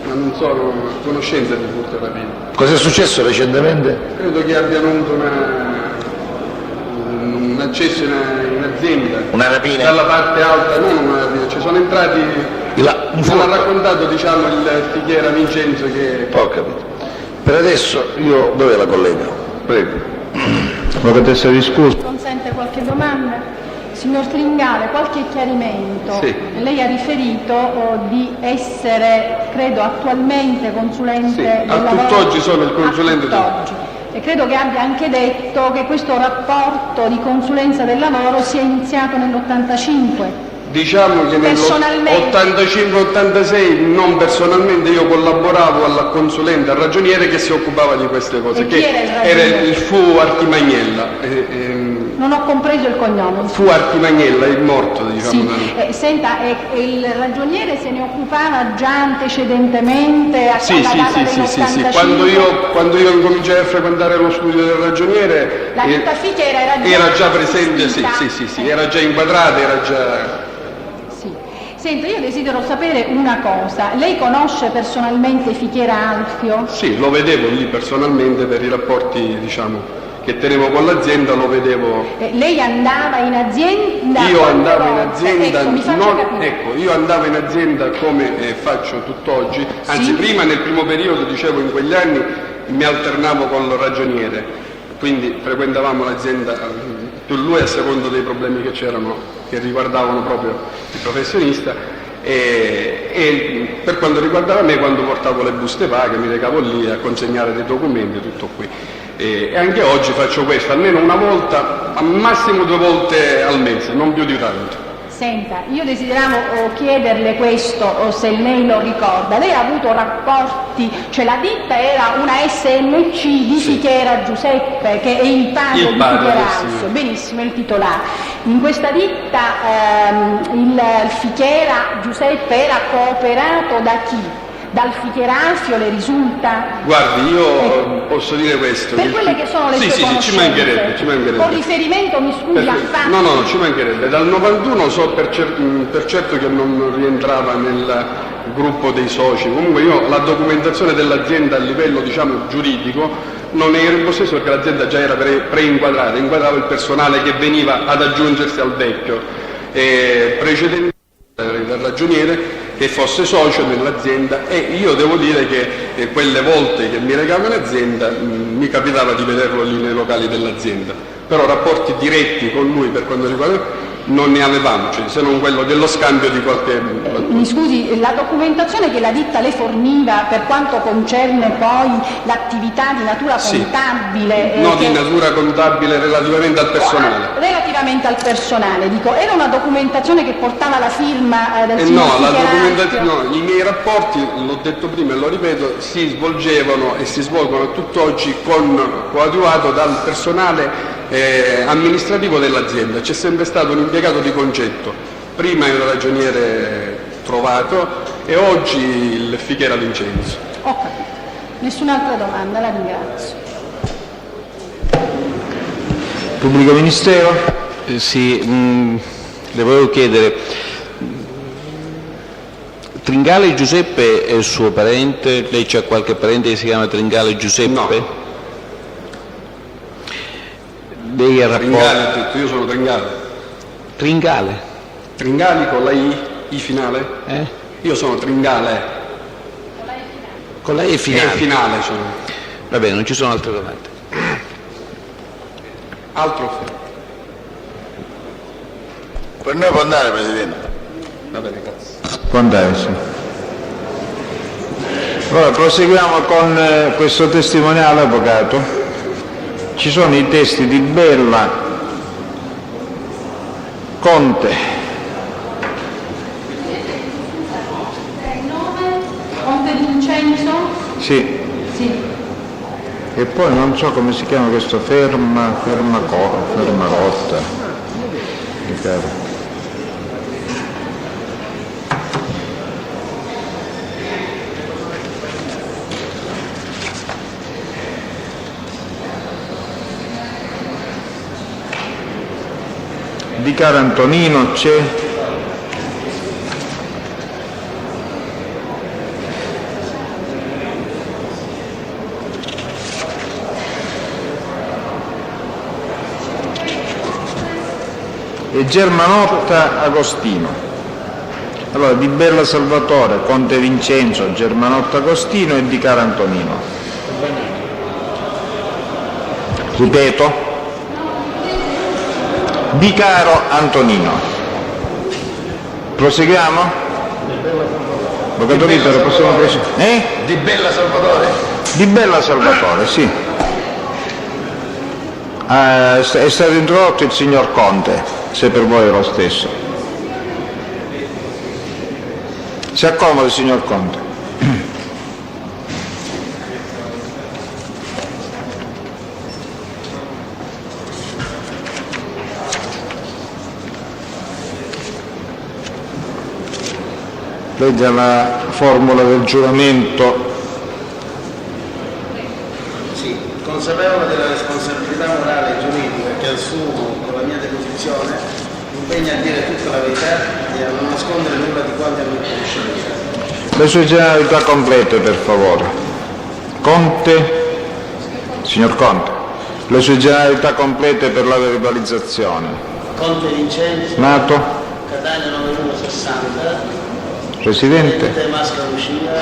ma non sono a conoscenza di furto rapina. Cosa è successo recentemente? Credo che abbiano avuto un accesso in azienda. Una rapina? Dalla parte alta, non una rapina, ci sono entrati, me l'ha raccontato diciamo il fichiera Vincenzo che... Ho capito. Per adesso io... Dov'è la collega? Prego. Volete essere discusso? Consente qualche domanda? Signor Tringale, qualche chiarimento. Sì. Lei ha riferito di essere, credo, attualmente consulente del a lavoro. tutt'oggi sono il consulente del... E credo che abbia anche detto che questo rapporto di consulenza del lavoro sia iniziato nell'85. Diciamo che nell'85-86 non personalmente, io collaboravo alla consulente, al ragioniere che si occupava di queste cose, E chi che era il il Fu Artimagnella. Non ho compreso il cognome. Fu Artimagnella, il morto, diciamo. Sì. Senta, il ragioniere se ne occupava già antecedentemente a Sì. Quando io incominciai a frequentare lo studio del ragioniere, la ditta fichiera era già presente, esistita. sì, era già inquadrata, era già... Sì. Senta, io desidero sapere una cosa. Lei conosce personalmente Fichiera Alfio? Sì, lo vedevo lì personalmente per i rapporti, diciamo, che tenevo con l'azienda, lo vedevo. Lei andava in azienda? Io andavo in azienda, ecco, mi faccia capire. io andavo in azienda come faccio tutt'oggi, anzi Sì? prima nel primo periodo, dicevo in quegli anni, mi alternavo col ragioniere, quindi frequentavamo l'azienda più lui a secondo dei problemi che c'erano, che riguardavano proprio il professionista, e per quanto riguardava me, quando portavo le buste paga mi recavo lì a consegnare dei documenti, tutto qui. E anche oggi faccio questo, almeno una volta, al massimo 2 volte al mese, non più di tanto. Senta, io desideravo chiederle questo, se lei lo ricorda. Lei ha avuto rapporti, cioè la ditta era una SNC di Fichiera Giuseppe, che è il padre di Fichiera Alfio, benissimo, il titolare. In questa ditta il Fichiera Giuseppe era cooperato da chi? Dal Fichiera Alfio le risulta? Guardi, io posso dire questo. Per quelle che sono le sue conoscenze. Ci mancherebbe. Con riferimento, mi scusi, a fatti. No, ci mancherebbe. Dal 91 so per certo che non rientrava nel gruppo dei soci. Comunque io la documentazione dell'azienda a livello, diciamo, giuridico non era in possesso, perché l'azienda già era preinquadrata, inquadrava il personale che veniva ad aggiungersi al vecchio. Precedente dal ragioniere che fosse socio nell'azienda, e io devo dire che quelle volte che mi recavo in azienda mi capitava di vederlo lì nei locali dell'azienda, però rapporti diretti con lui per quanto riguarda non ne avevamo, cioè, se non quello dello scambio di qualche... Mi scusi, la documentazione che la ditta le forniva per quanto concerne poi l'attività di natura contabile... di natura contabile relativamente al personale. Relativamente al personale, dico, era una documentazione che portava la firma del signor i miei rapporti, l'ho detto prima e lo ripeto, si svolgevano e si svolgono tutt'oggi coadiuvato dal personale amministrativo dell'azienda. C'è sempre stato un impiegato di concetto, prima il ragioniere Trovato e oggi il Fichiera Vincenzo. Ho capito. Nessun'altra domanda, la ringrazio. Pubblico Ministero? Le volevo chiedere, Tringale Giuseppe è il suo parente? Lei c'ha qualche parente che si chiama Tringale Giuseppe? No. Lei ha Tringale, ho detto, io sono Tringale. Tringale? Tringali con la I finale? Io sono Tringale. Con la I finale? E finale sono. Va bene, non ci sono altre domande. Altro? Per noi può andare, Presidente. Va bene, grazie. Può andare, sì. Allora, proseguiamo con questo testimoniale, avvocato. Ci sono i testi di Bella, Conte. Conte Vincenzo? Sì. Sì. E poi non so come si chiama questo Fermacotta. Di Caro Antonino c'è. e Germanotta Agostino. Allora, Di Bella Salvatore, Conte Vincenzo, Germanotta Agostino e Di Caro Antonino. Ripeto, Di Caro Antonino. Proseguiamo? Avvocato Libero, possiamo proseguire? Di Bella Salvatore? Di Bella Salvatore, sì. È stato introdotto il signor Conte, se per voi è lo stesso. Si accomodi, signor Conte. Legga la formula del giuramento. Sì, consapevole della responsabilità morale e giuridica che assumo con la mia deposizione, impegno a dire tutta la verità e a non nascondere nulla di quanto a me conoscenza. Le sue generalità complete, per favore. Conte, signor Conte, le sue generalità complete per la verbalizzazione. Conte Vincenzo, Nato, Catania 9160, Presidente, Tenente Masca Lucia,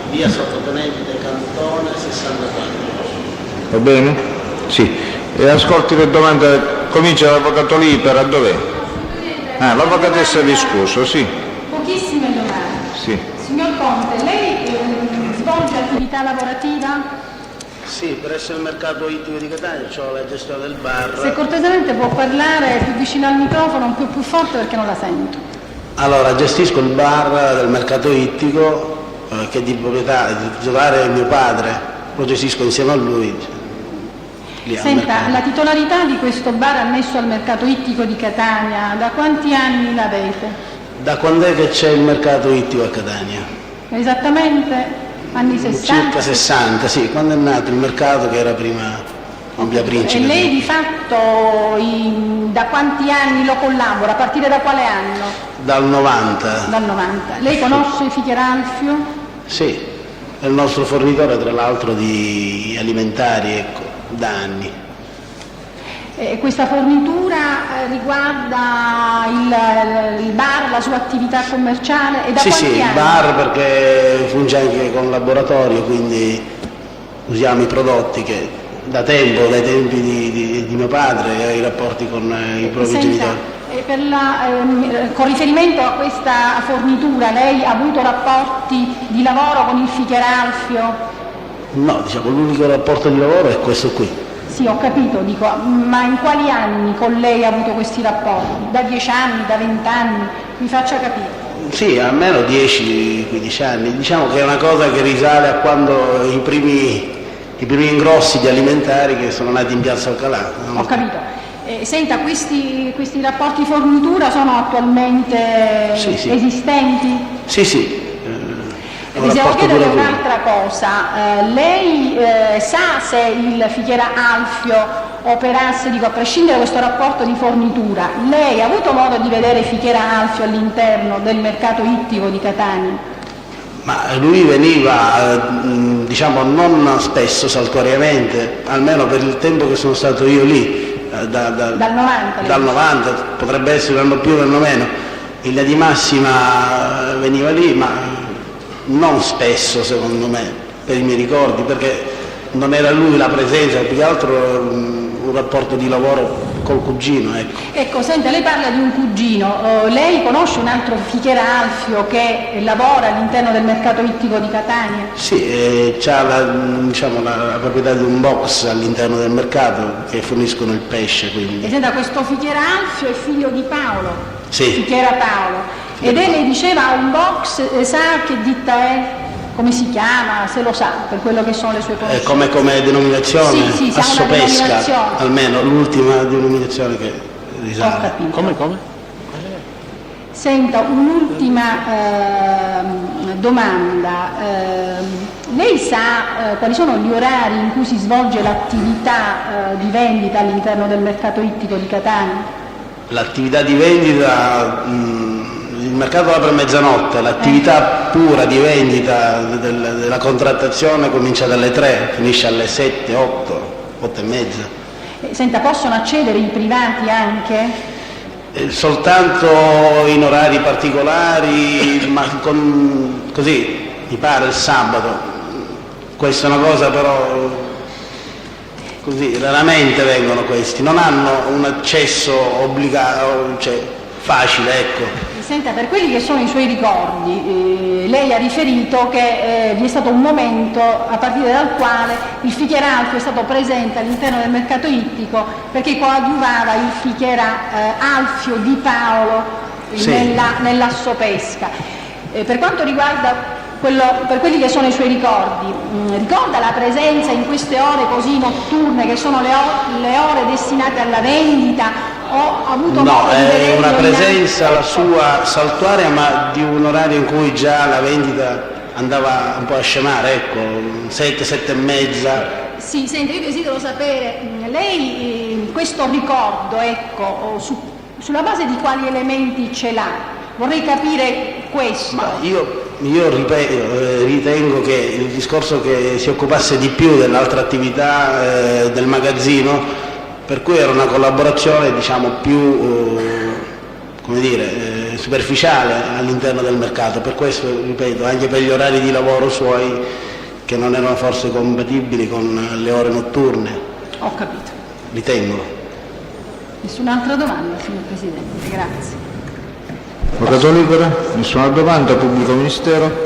via Sottotenente Cantone 64. va bene? Sì. E ascolti le domande, comincia l'avvocato Libera, dov'è? L'avvocatessa Viscuso, sì. Pochissime domande. Sì. Signor Conte, lei svolge attività lavorativa? Sì, presso il mercato ittico di Catania, ho la gestione del bar. Se cortesemente può parlare più vicino al microfono, un po' più forte perché non la sento. Allora, gestisco il bar del mercato ittico che è di proprietà, di titolare è mio padre, lo gestisco insieme a lui. Senta, la titolarità di questo bar annesso al mercato ittico di Catania, da quanti anni l'avete? Da quando è che c'è il mercato ittico a Catania? Esattamente anni 60? Circa 60, sì, quando è nato il mercato che era prima in via Principe. E lei di fatto da quanti anni lo collabora? A partire da quale anno? Dal 90. Dal 90. Lei conosce Ficheralfio? Sì, è il nostro fornitore tra l'altro di alimentari, ecco, da anni. Questa fornitura riguarda il bar, la sua attività commerciale? E da quanti anni? Il bar perché funge anche con laboratorio, quindi usiamo i prodotti che da tempo, dai tempi di mio padre, i rapporti con i propri genitori. Con riferimento a questa fornitura, lei ha avuto rapporti di lavoro con il Ficheralfio? No, diciamo l'unico rapporto di lavoro è questo qui. Sì, ho capito, dico, ma in quali anni con lei ha avuto questi rapporti? Da 10 anni, da 20 anni? Mi faccia capire. Sì, almeno 10-15 anni. Diciamo che è una cosa che risale a quando i primi ingrossi di alimentari che sono nati in piazza Alcalá. Ho capito. Senta, questi rapporti di fornitura sono attualmente esistenti? Sì. Devo chiedere un'altra cosa. Lei sa se il Ficheralfio operasse, a prescindere da questo rapporto di fornitura, lei ha avuto modo di vedere Ficheralfio all'interno del mercato ittico di Catania? Ma lui veniva, diciamo, non spesso, saltuariamente, almeno per il tempo che sono stato io lì, dal 90? Dal 90, potrebbe essere un anno più, un anno meno. In linea di massima veniva lì, ma non spesso secondo me, per i miei ricordi, perché non era lui la presenza, più che altro un rapporto di lavoro col cugino. Ecco, senta, lei parla di un cugino, lei conosce un altro Ficheralfio che lavora all'interno del mercato ittico di Catania? Sì, ha la proprietà di un box all'interno del mercato che forniscono il pesce. Quindi. E senta, questo Ficheralfio è figlio di Paolo? Sì. Fichera Paolo. Ed lei diceva un box, sa che ditta è? Come si chiama? Se lo sa, per quello che sono le sue conoscenze. Come denominazione? Sì, Assopesca, almeno l'ultima denominazione che risale. Ho capito. Come? Senta, un'ultima domanda. Lei sa quali sono gli orari in cui si svolge l'attività di vendita all'interno del mercato ittico di Catania? L'attività di vendita, il mercato apre a mezzanotte, l'attività pura di vendita della contrattazione comincia dalle 3, finisce alle 7, 8 e mezza. Senta, possono accedere i privati anche? soltanto in orari particolari, ma così mi pare il sabato. Questa è una cosa però così, raramente vengono questi, non hanno un accesso obbligato, cioè facile, ecco. Senta, per quelli che sono i suoi ricordi, lei ha riferito che vi è stato un momento a partire dal quale il fichiera Alfio è stato presente all'interno del mercato ittico perché coadiuvava il fichiera Alfio di Paolo Sì. nell'assopesca. Per quanto riguarda per quelli che sono i suoi ricordi, ricorda la presenza in queste ore così notturne che sono le ore destinate alla vendita? Ho avuto No, modo di è vederlo una in presenza altri- la sua saltuaria, ma di un orario in cui già la vendita andava un po' a scemare, ecco, 7, 7 e mezza. Sì, senta, io desidero sapere, lei questo ricordo, ecco, sulla base di quali elementi ce l'ha? Vorrei capire questo. Ma io ritengo che il discorso che si occupasse di più dell'altra attività del magazzino, per cui era una collaborazione diciamo più come dire, superficiale all'interno del mercato, per questo ripeto, anche per gli orari di lavoro suoi che non erano forse compatibili con le ore notturne. Ho capito. Ritengo. Nessun'altra domanda, signor Presidente, grazie. Avvocato Libera, nessuna domanda, pubblico ministero.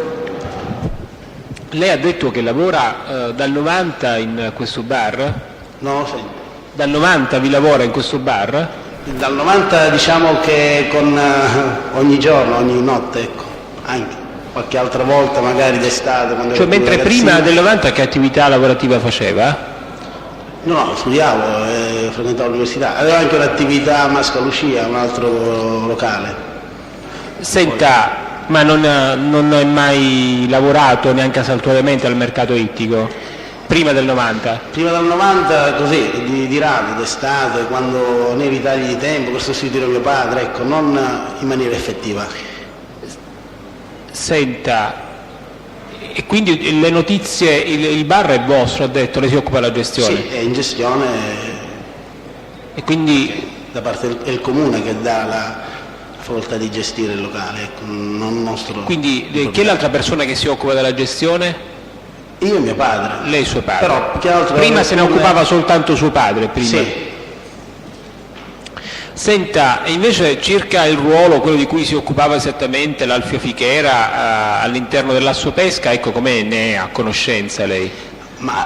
Lei ha detto che lavora dal 90 in questo bar? No, senti. Dal 90 vi lavora in questo bar? Dal 90 diciamo che con ogni giorno, ogni notte, ecco, anche qualche altra volta magari d'estate. Quando Cioè ero più mentre prima ragazzino. del 90 che attività lavorativa faceva? No, studiavo, frequentavo l'università, avevo anche un'attività a Mascalucia, un altro locale. Senta, ma non è mai lavorato neanche saltuariamente al mercato ittico? Prima del 90? Prima del 90 così, di rado, d'estate, quando nei ritagli di tempo, per sostituire mio padre, ecco, non in maniera effettiva. Senta, e quindi le notizie, il bar è vostro, ha detto, lei si occupa della gestione? Sì, è in gestione E quindi da parte è il comune che dà la facoltà di gestire il locale, ecco, non nostro. Quindi chi è l'altra persona che si occupa della gestione? Io e mio padre. Lei e suo padre. Però, più che altro prima se ne occupava soltanto suo padre, prima. Sì. Senta, e invece circa il ruolo, quello di cui si occupava esattamente l'Alfio Fichera all'interno dell'Assopesca, ecco, come ne è a conoscenza lei? Ma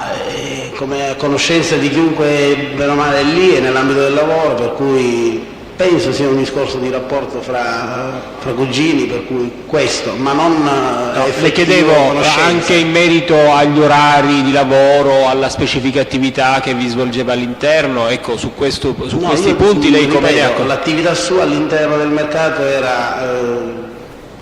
come a conoscenza di chiunque bene o male è lì, è nell'ambito del lavoro, per cui penso sia un discorso di rapporto fra cugini, per cui questo, ma non le chiedevo anche in merito agli orari di lavoro, alla specifica attività che vi svolgeva all'interno, ecco, su questi punti lei come ne ha? L'attività sua all'interno del mercato era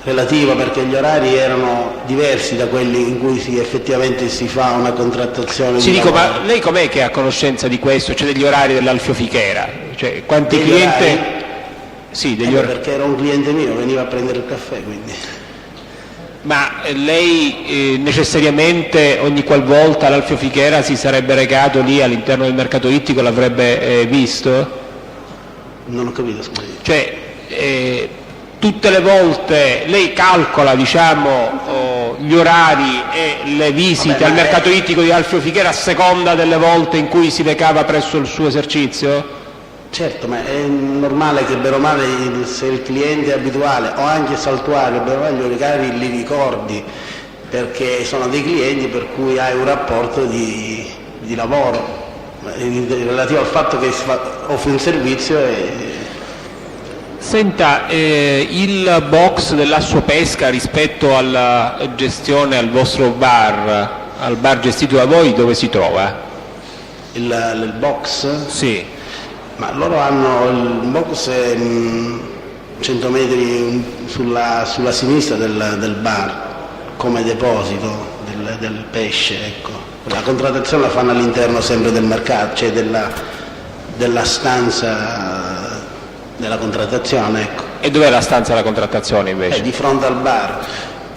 relativa, perché gli orari erano diversi da quelli in cui effettivamente si fa una contrattazione Sì, di dico, lavoro. ma lei com'è che ha conoscenza di questo, cioè degli orari dell'Alfio Fichera? Cioè, quanti Degli clienti? orari? Sì, degli orari. Perché era un cliente mio, veniva a prendere il caffè, quindi. Ma lei necessariamente ogni qualvolta l'Alfio Fichera si sarebbe recato lì all'interno del mercato ittico l'avrebbe visto? Non ho capito, scusi. Cioè, tutte le volte lei calcola, diciamo, gli orari e le visite al mercato ittico di Alfio Fichera a seconda delle volte in cui si recava presso il suo esercizio? Certo, ma è normale che bene o male se il cliente è abituale o anche saltuario, bene o male gli orari li ricordi, perché sono dei clienti per cui hai un rapporto di lavoro relativo al fatto che offri un servizio e. Senta, il box dell'Assopesca rispetto alla gestione, al vostro bar, al bar gestito da voi, dove si trova? Il box? Sì. Ma loro hanno il box 100 metri sulla sinistra del bar, come deposito del pesce, ecco. La contrattazione la fanno all'interno sempre del mercato, cioè della stanza della contrattazione, ecco. E dov'è la stanza della contrattazione invece? È di fronte al bar.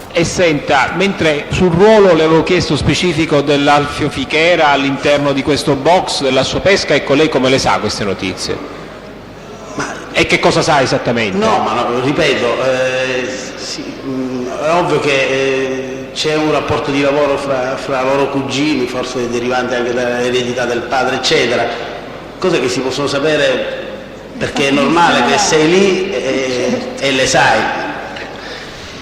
E senta, mentre sul ruolo le avevo chiesto specifico dell'Alfio Fichera all'interno di questo box dell'Assopesca, ecco, lei come le sa queste notizie? Ma E che cosa sa esattamente? No, ma no, ripeto, è ovvio che c'è un rapporto di lavoro fra loro cugini, forse derivante anche dall'eredità del padre, eccetera, cose che si possono sapere perché è normale che sei lì e le sai.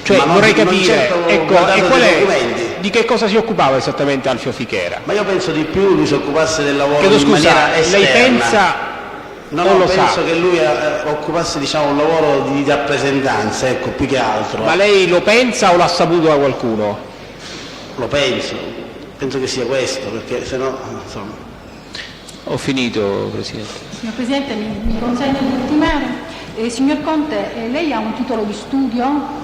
Cioè, ma vorrei non capire, certo ecco, guardando e qual dei è, documenti. di che cosa si occupava esattamente Alfio Fichera? Ma io penso di più lui si occupasse del lavoro Chiedo in scusa, maniera esterna. lei pensa No, o lo penso sa? che lui occupasse, diciamo, un lavoro di rappresentanza, ecco, più che altro. Ma lei lo pensa o l'ha saputo da qualcuno? Lo penso che sia questo, perché se no, insomma. Ho finito, Presidente. Signor Presidente, mi consegna di ultimare. Signor Conte, lei ha un titolo di studio?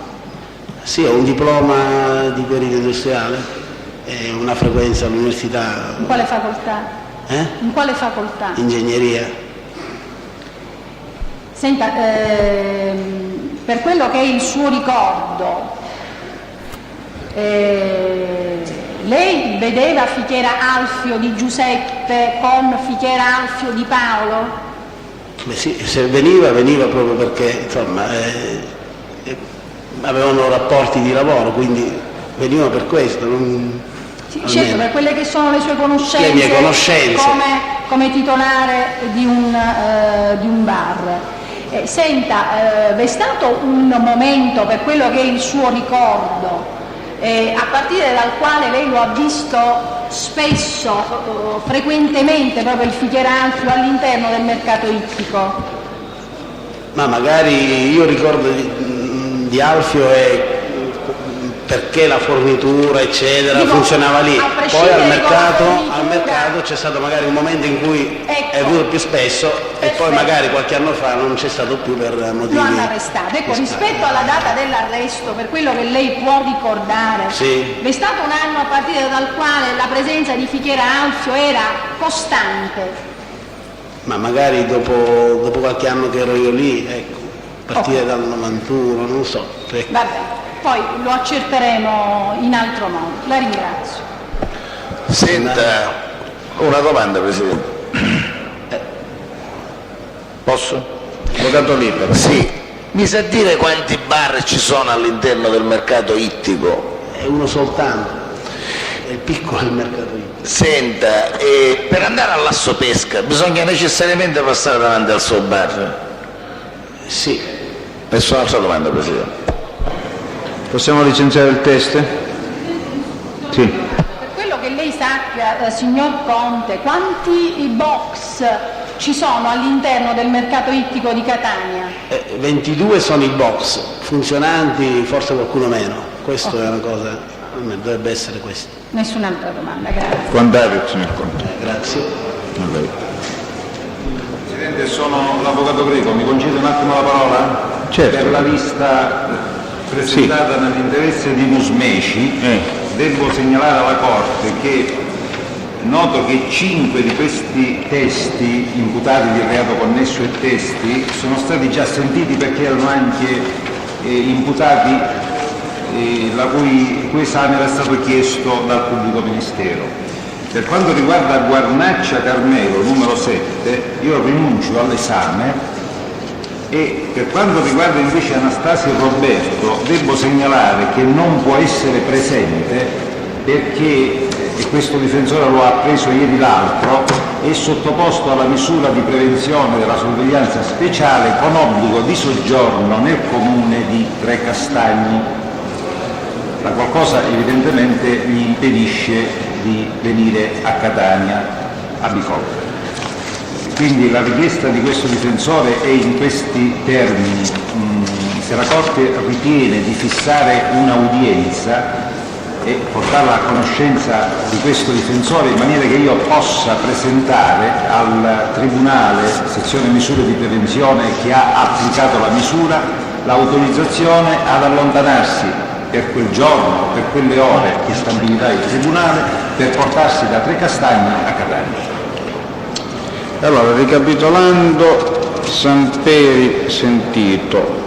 Sì, ho un diploma di perito industriale e una frequenza all'università. In quale facoltà? In quale facoltà? Ingegneria. Senta, per quello che è il suo ricordo, lei vedeva Fichera Alfio di Giuseppe con Fichera Alfio di Paolo? Beh sì, se veniva proprio perché, insomma, avevano rapporti di lavoro, quindi veniva per questo. Sì, certo, per quelle che sono le sue conoscenze, le mie conoscenze. Come titolare di un bar. Senta, v'è stato un momento, per quello che è il suo ricordo, a partire dal quale lei lo ha visto spesso, frequentemente, proprio il Fichera Alfio all'interno del mercato ittico? Ma magari io ricordo di Alfio perché la fornitura eccetera funzionava lì, poi al mercato c'è stato magari un momento in cui è venuto più spesso e poi magari qualche anno fa non c'è stato più per motivi. Lo hanno arrestato. Ecco, rispetto alla data dell'arresto, per quello che lei può ricordare, v'è stato un anno a partire dal quale la presenza di Fichera Alfio era costante? Ma magari dopo qualche anno che ero io lì, ecco, a partire dal 91, non so. Ecco. Vabbè. Poi lo accerteremo in altro modo. La ringrazio. Senta, una domanda, Presidente. Posso? Avvocato libero. Sì. Mi sa dire quanti bar ci sono all'interno del mercato ittico? È uno soltanto. È il piccolo del mercato ittico. Senta, per andare all'Asso Pesca bisogna necessariamente passare davanti al suo bar? Sì. Nessun'altra domanda, Presidente. Possiamo licenziare il test? Sì. Per quello che lei sappia, signor Conte, quanti box ci sono all'interno del mercato ittico di Catania? 22 sono i box, funzionanti, forse qualcuno meno. Questo è una cosa, dovrebbe essere questo. Nessun'altra domanda, grazie. Quant'è, signor Conte? Grazie. A lei. Presidente, sono l'avvocato Greco, mi concede un attimo la parola? Certo. Per la lista presentata nell'interesse di Musmeci, devo segnalare alla Corte che noto che 5 di questi testi imputati di reato connesso e testi sono stati già sentiti perché erano anche imputati la cui esame era stato chiesto dal pubblico ministero. Per quanto riguarda Guarnaccia Carmelo numero 7, io rinuncio all'esame. E per quanto riguarda invece Anastasio Roberto, devo segnalare che non può essere presente perché, e questo difensore lo ha appreso ieri l'altro, è sottoposto alla misura di prevenzione della sorveglianza speciale con obbligo di soggiorno nel comune di Trecastagni. La qualcosa evidentemente gli impedisce di venire a Catania, a Bicolore. Quindi la richiesta di questo difensore è in questi termini: se la Corte ritiene di fissare un'udienza e portarla a conoscenza di questo difensore in maniera che io possa presentare al Tribunale, sezione misure di prevenzione che ha applicato la misura, l'autorizzazione ad allontanarsi per quel giorno, per quelle ore che stabilirà il Tribunale, per portarsi da Trecastagni a Catania. Allora, ricapitolando, Samperi sentito,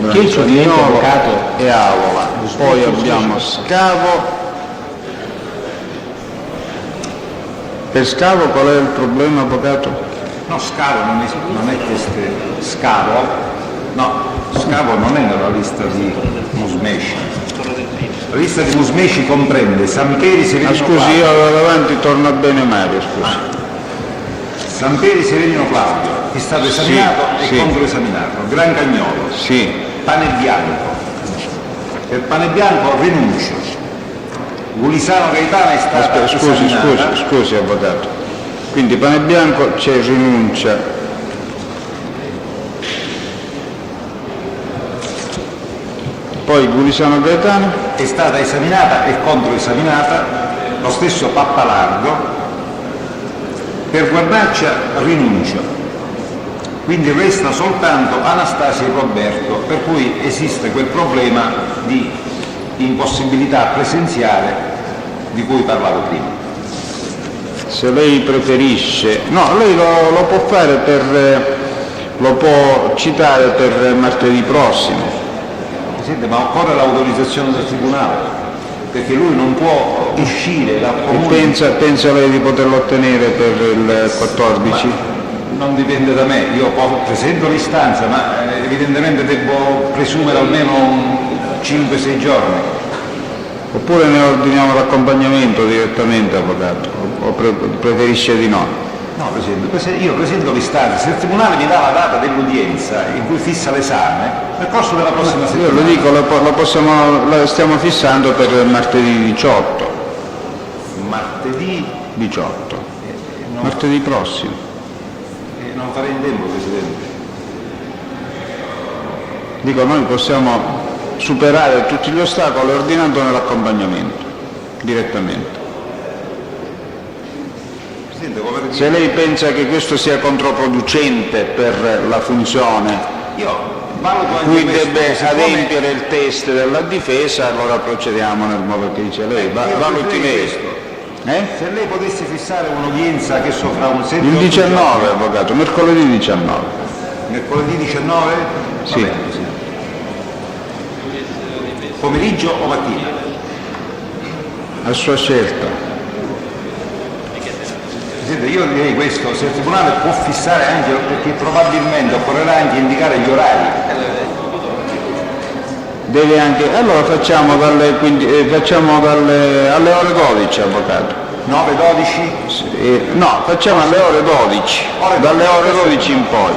Chi è il suo cliente avvocato? e Avola, poi abbiamo Scavo. Per Scavo qual è il problema, avvocato? No, Scavo non è Scavo non è nella lista di Musmeci. La lista di Musmeci comprende Samperi, Severino scusi, Claudio. io vado avanti, torna bene Mario, scusi. Samperi, Severino Claudio, che è stato esaminato e controesaminato. Gran Cagnolo. Sì. Pane Bianco. Per Pane Bianco rinuncio. Gulisano Gaetano è stato esaminata. Scusi, avvocato. Quindi Pane Bianco c'è rinuncia. Poi Gulisano Gaetano è stata esaminata e controesaminata, lo stesso Pappalardo. Per Guarnaccia rinuncio, quindi resta soltanto Anastasia e Roberto, per cui esiste quel problema di impossibilità presenziale di cui parlavo prima. Se lei preferisce, no, lei lo può fare lo può citare per martedì prossimo. Presidente, ma occorre l'autorizzazione del Tribunale, perché lui non può uscire dal comune. Pensa lei di poterlo ottenere per il 14? Ma non dipende da me, io presento l'istanza, ma evidentemente devo presumere almeno 5-6 giorni. Oppure ne ordiniamo l'accompagnamento direttamente, avvocato, o preferisce di no? No, Presidente, io presento l'istanza, se il Tribunale mi dà la data dell'udienza in cui fissa l'esame, nel corso della prossima settimana. Io lo dico, lo stiamo fissando per martedì 18. Martedì 18. Martedì prossimo. Non farei in tempo, Presidente. Dico, noi possiamo superare tutti gli ostacoli ordinandone l'accompagnamento direttamente. Se lei pensa che questo sia controproducente per la funzione cui debbe adempiere il test della difesa, allora procediamo nel modo che dice lei. Valuti lei. Se lei potesse fissare un'udienza che soffra un 7 Il 19, avvocato, mercoledì 19. Mercoledì 19? Sì. Pomeriggio o mattina? A sua scelta. Presidente, io direi questo, se il Tribunale può fissare anche, perché probabilmente occorrerà anche indicare gli orari. Deve anche, allora facciamo alle ore 12, avvocato. 9-12? No, facciamo alle ore 12, dalle ore 12 in poi.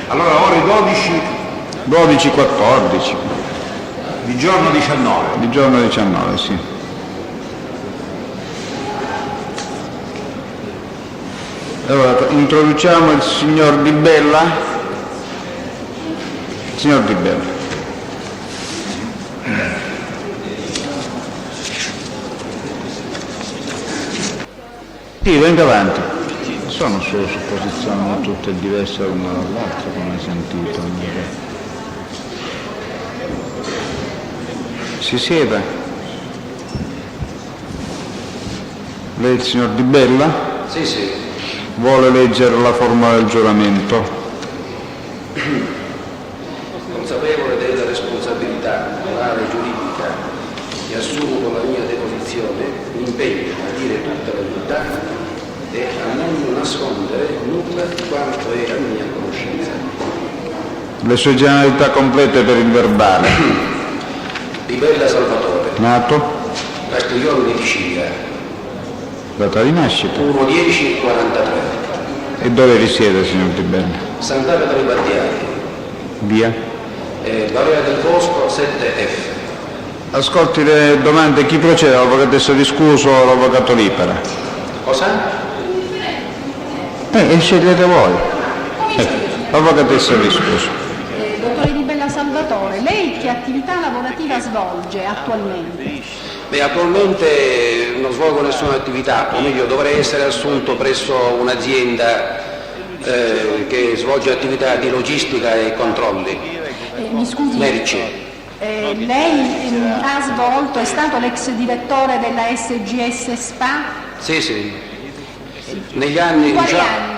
Allora ore 12? 12-14. Di giorno 19? Di giorno 19, sì. Allora, introduciamo il signor Di Bella. Signor Di Bella. Sì, venga avanti. Sono solo supposizioni tutte diverse l'una dall'altra, come hai sentito. Si sieda. Lei il signor Di Bella? Sì, sì. Vuole leggere la forma del giuramento? Consapevole della responsabilità morale e giuridica che assumo con la mia deposizione, mi impegno a dire tutta la verità e a non nascondere nulla di quanto è a mia conoscenza. Le sue generalità complete per il verbale. Di Bella Salvatore. Nato? Castiglione di Sicilia. Data di nascita? 1-10-43. E dove risiede, signor Di Bella? Sant'Agata dei Battiati. Via? Valeria del Bosco 7F. Ascolti le domande. Chi procede? L'avvocatessa Discuso o l'avvocato Lipera? Cosa? Scegliete voi. L'avvocatessa Discuso. Dottore Di Bella Salvatore, lei che attività lavorativa svolge attualmente? Beh, attualmente non svolgo nessuna attività, o meglio dovrei essere assunto presso un'azienda che svolge attività di logistica e controlli. Mi scusi, merci. Lei ha svolto, è stato l'ex direttore della SGS SPA? Sì, sì. Negli anni, Quali diciamo, anni?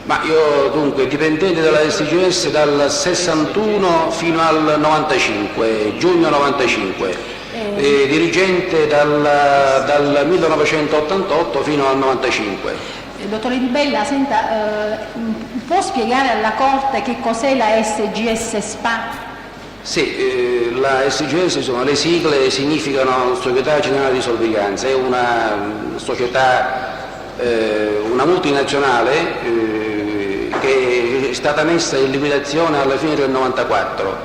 ma io dunque dipendente della SGS dal 61 fino al 95, giugno 95. Dirigente dal 1988 fino al 95. Dottore Di Bella, senta, può spiegare alla Corte che cos'è la SGS SPA? Sì, la SGS sono le sigle, significano Società Generale di Sorveglianza, è una società, una multinazionale che è stata messa in liquidazione alla fine del 94,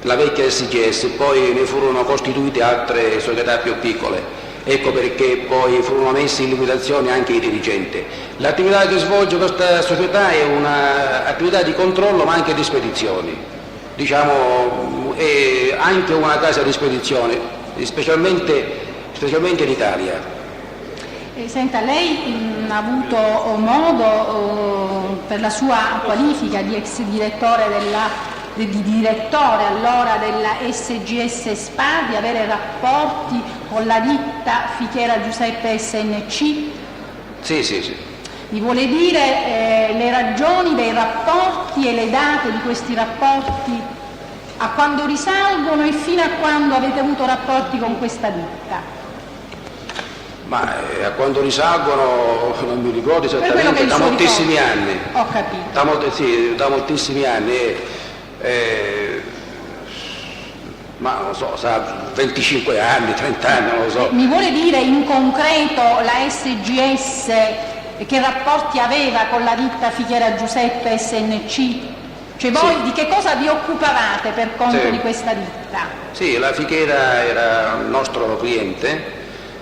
la vecchia SGS, poi ne furono costituite altre società più piccole. Ecco perché poi furono messi in liquidazione anche i dirigenti. L'attività che svolge questa società è un'attività di controllo ma anche di spedizioni. Diciamo, è anche una casa di spedizione, specialmente in Italia. Senta, lei ha avuto modo, per la sua qualifica di ex direttore di direttore allora della SGS SPA, di avere rapporti con la ditta Fichiera Giuseppe SNC? Sì. Mi vuole dire le ragioni dei rapporti e le date di questi rapporti, a quando risalgono e fino a quando avete avuto rapporti con questa ditta? Ma a quando risalgono non mi ricordo esattamente, da moltissimi anni. Ho capito. Da moltissimi anni. Ma non lo so, sa, 25 anni, 30 anni, non lo so. Mi vuole dire in concreto la SGS che rapporti aveva con la ditta Fichiera Giuseppe SNC? Cioè voi di che cosa vi occupavate per conto di questa ditta? Sì, la Fichiera era un nostro cliente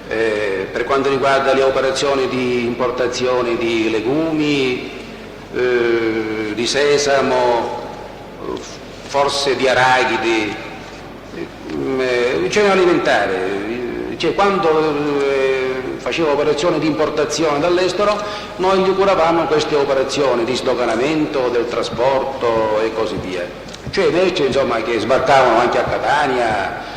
per quanto riguarda le operazioni di importazione di legumi, di sesamo, forse di arachidi, genere alimentare. Cioè, quando faceva operazioni di importazione dall'estero, noi gli curavamo queste operazioni di sdoganamento, del trasporto e così via. Cioè merci, insomma, che sbarcavano anche a Catania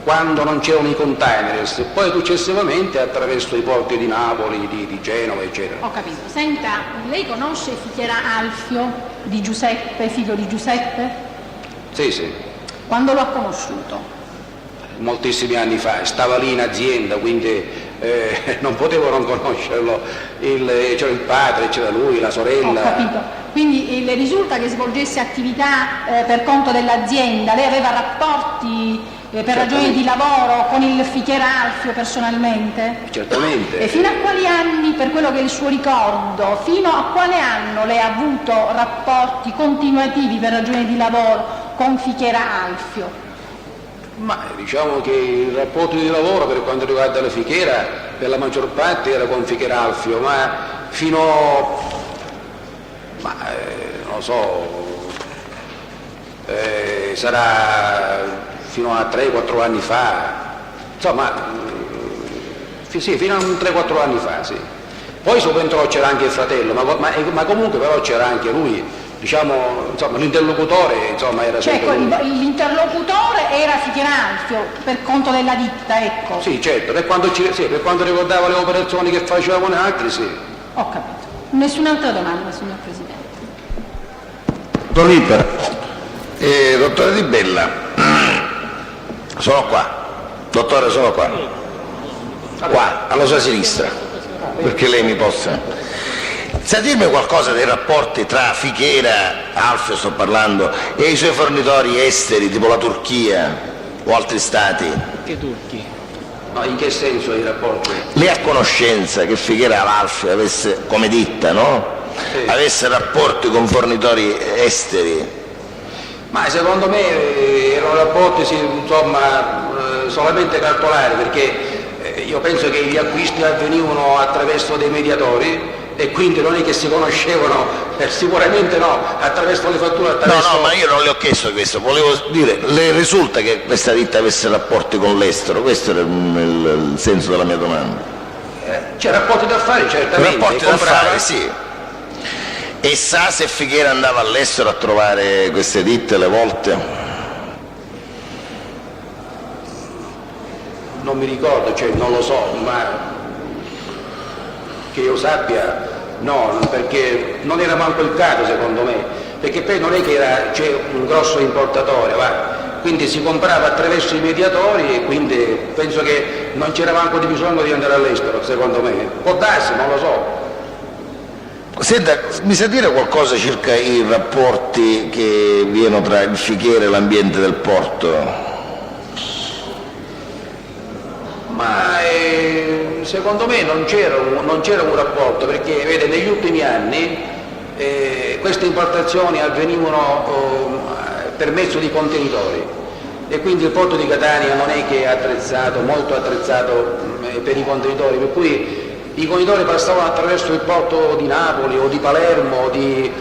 quando non c'erano i containers, poi successivamente attraverso i porti di Napoli, di Genova, eccetera. Ho capito. Senta, lei conosce Fichiera Alfio di Giuseppe, figlio di Giuseppe? Sì. Quando lo ha conosciuto? Moltissimi anni fa, stava lì in azienda, quindi non potevo non conoscerlo. C'era il padre, c'era lui, la sorella. Ho capito. Quindi le risulta che svolgesse attività per conto dell'azienda, lei aveva rapporti per ragioni di lavoro con il Fichiera Alfio personalmente? Certamente. E fino a quali anni, per quello che è il suo ricordo, fino a quale anno lei ha avuto rapporti continuativi per ragioni di lavoro con Fichiera Alfio? Ma diciamo che il rapporto di lavoro per quanto riguarda la Fichiera per la maggior parte era con Fichiera Alfio, ma fino non lo so, sarà fino a 3-4 anni fa, insomma, sì, fino a 3-4 anni fa, sì. Poi subentrò, c'era anche il fratello, ma comunque però c'era anche lui, diciamo, insomma, l'interlocutore, insomma, era sempre lui. L'interlocutore era Fichiera Alfio per conto della ditta, ecco. Sì, certo, per quanto riguardava le operazioni che facevano altri, sì. Ho capito. Nessun'altra domanda, signor Presidente. Dottore Di Bella, sono qua. Dottore, sono qua. Qua, alla sua sinistra, perché lei mi possa... Sa dirmi qualcosa dei rapporti tra Fichiera, Alfio sto parlando, e i suoi fornitori esteri, tipo la Turchia o altri stati? Che turchi? No, in che senso i rapporti? Lei ha conoscenza che Fichiera Alfio avesse, come ditta, no? Sì. Avesse rapporti con fornitori esteri? Ma secondo me erano rapporti, insomma, solamente cartolari, perché io penso che gli acquisti avvenivano attraverso dei mediatori e quindi non è che si conoscevano, sicuramente no, attraverso le fatture, attraverso... No, ma io non le ho chiesto questo, volevo dire, le risulta che questa ditta avesse rapporti con l'estero? Questo era il senso della mia domanda. C'è rapporti d'affari, certamente. Rapporti d'affari, sì. E sa se Fichiera andava all'estero a trovare queste ditte le volte? Non mi ricordo, cioè non lo so, ma che io sappia no, perché non era manco il caso secondo me, perché poi non è che c'è un grosso importatore, quindi si comprava attraverso i mediatori e quindi penso che non c'era manco di bisogno di andare all'estero, secondo me. Può darsi, non lo so. Senta, mi sa dire qualcosa circa i rapporti che vi erano tra il Fichiera e l'ambiente del porto? Ma secondo me non c'era un rapporto, perché vede, negli ultimi anni queste importazioni avvenivano per mezzo di contenitori, e quindi il porto di Catania non è che è molto attrezzato per i contenitori, per cui i contenitori passavano attraverso il porto di Napoli o di Palermo o di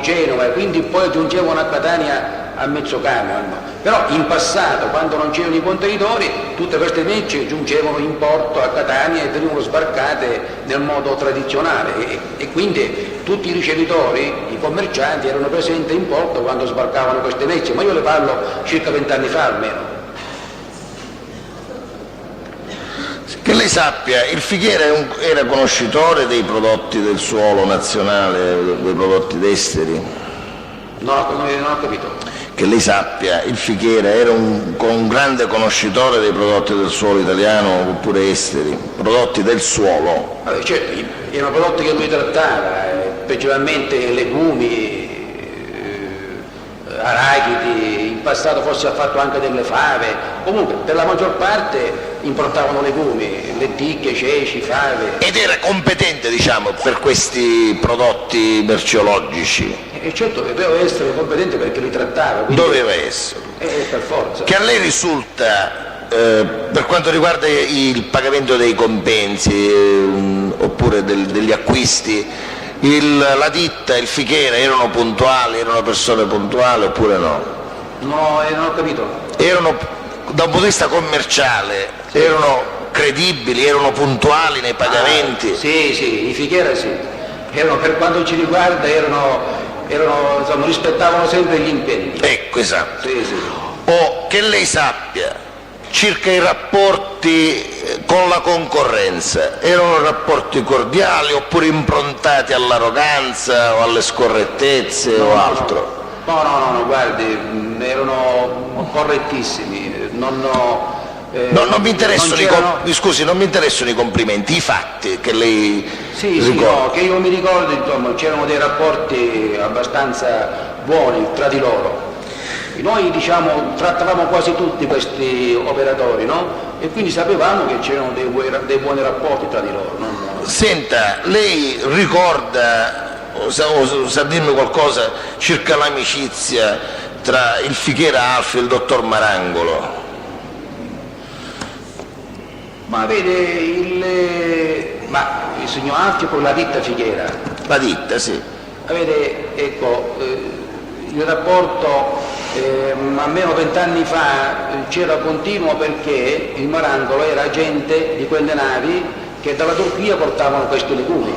Genova, e quindi poi giungevano a Catania a mezzo camion. Però in passato, quando non c'erano i contenitori, tutte queste merci giungevano in porto a Catania e venivano sbarcate nel modo tradizionale, e quindi tutti i ricevitori, i commercianti, erano presenti in porto quando sbarcavano queste merci, ma io le parlo circa 20 anni fa almeno. Che lei sappia, il Fichiera era conoscitore dei prodotti del suolo nazionale, dei prodotti esteri? Non ho capito. Che lei sappia, il Fichiera era un grande conoscitore dei prodotti del suolo italiano oppure esteri, prodotti del suolo? Vabbè, certo, erano prodotti che lui trattava, principalmente legumi, arachidi, in passato forse ha fatto anche delle fave, comunque per la maggior parte importavano legumi, lenticchie, ceci, fave. Ed era competente, diciamo, per questi prodotti merceologici? E certo che doveva essere competente perché li trattava. Doveva essere. Per forza. Che a lei risulta, per quanto riguarda il pagamento dei compensi oppure degli acquisti, la ditta, il Fichiera erano puntuali, erano persone puntuali oppure no? No, non ho capito. Erano, da un punto di vista commerciale, erano credibili, erano puntuali nei pagamenti? Sì, i Fichiera sì. Per quanto ci riguarda insomma, rispettavano sempre gli impegni. Ecco, esatto. Sì. O che lei sappia, circa i rapporti con la concorrenza, erano rapporti cordiali oppure improntati all'arroganza o alle scorrettezze o altro? No, guardi, erano correttissimi, non mi interessano non mi interessano i complimenti, i fatti che lei ricorda. No, che io mi ricordo, insomma, c'erano dei rapporti abbastanza buoni tra di loro. Noi trattavamo quasi tutti questi operatori, no? E quindi sapevamo che c'erano dei buoni rapporti tra di loro. Senta, lei ricorda o sa dirmi qualcosa circa l'amicizia tra il Fichiera Alfio e il dottor Marangolo? Ma vede, il signor Alfio con la ditta Fichiera. La ditta, sì. Vede, ecco, il rapporto almeno 20 anni fa c'era continuo, perché il Marangolo era agente di quelle navi che dalla Turchia portavano questi legumi,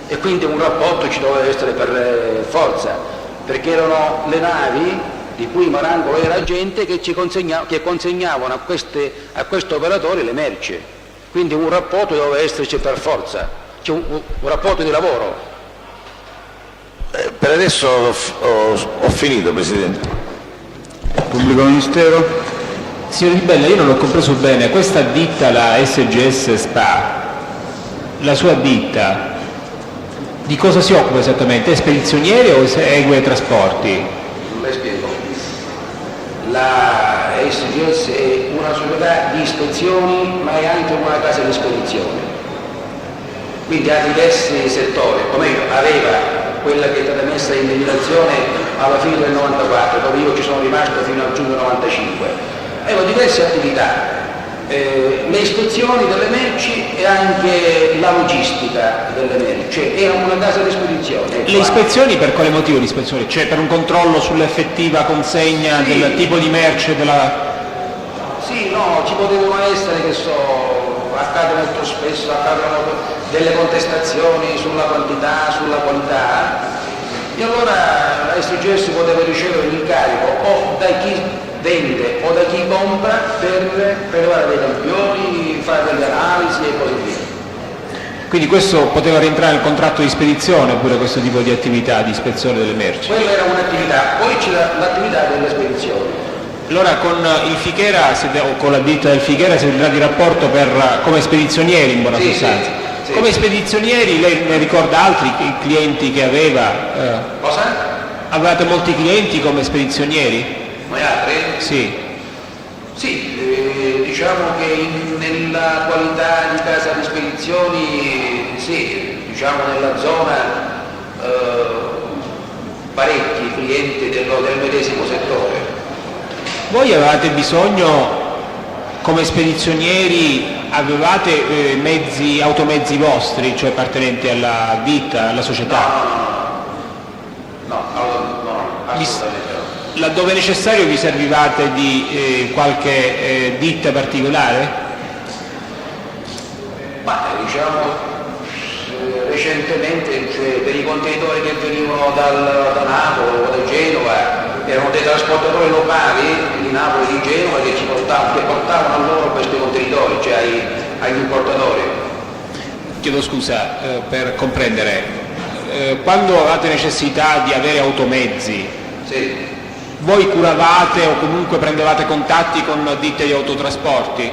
e quindi un rapporto ci doveva essere per forza, perché erano le navi di cui Marangolo era agente che consegnavano a questo operatore le merci, quindi un rapporto doveva esserci per forza, cioè un rapporto di lavoro. Per adesso ho finito, Presidente. Pubblico Ministero. Signor Ribella, io non ho compreso bene, questa ditta, la SGS SPA, la sua ditta, di cosa si occupa esattamente? È spedizioniere o esegue trasporti? Le spiego. La SGS è una società di ispezioni, ma è anche una casa di spedizione, quindi ha diversi settori, o meglio aveva quella che è stata messa in liquidazione alla fine del 94, dove io ci sono rimasto fino al giugno 95. Avevo diverse attività, le ispezioni delle merci e anche la logistica delle merci, cioè era una casa di spedizione. Le ispezioni per quale motivo di ispezione? Cioè per un controllo sull'effettiva consegna del tipo di merce Sì, no, ci potevano essere, accade molto spesso, accadono delle contestazioni sulla quantità, sulla qualità, e allora la SGS poteva ricevere l'incarico o da chi vende o da chi compra per prelevare dei campioni, fare delle analisi e così via. Quindi questo poteva rientrare nel contratto di spedizione, oppure questo tipo di attività di ispezione delle merci? Quella era un'attività, poi c'era l'attività delle spedizioni. Allora con il Fichera o con la ditta del Fichera siete entrati in rapporto come spedizionieri in buona sostanza. Sì. Come spedizionieri lei ne ricorda altri clienti che aveva? Cosa? Avevate molti clienti come spedizionieri? Noi altri? Sì. Sì, diciamo che nella qualità di casa di spedizioni, sì, diciamo nella zona parecchi clienti del medesimo settore. Voi avevate bisogno, come spedizionieri, avevate automezzi vostri, cioè appartenenti alla ditta, alla società? No, assolutamente no. Laddove necessario vi servivate di qualche ditta particolare? Ma diciamo recentemente, cioè, per i contenitori che venivano da Napoli o da Genova, erano dei trasportatori locali di Napoli e di Genova che portavano a loro questi contenitori, cioè agli importatori. Chiedo scusa per comprendere, quando avevate necessità di avere automezzi, sì. Voi curavate o comunque prendevate contatti con ditte di autotrasporti?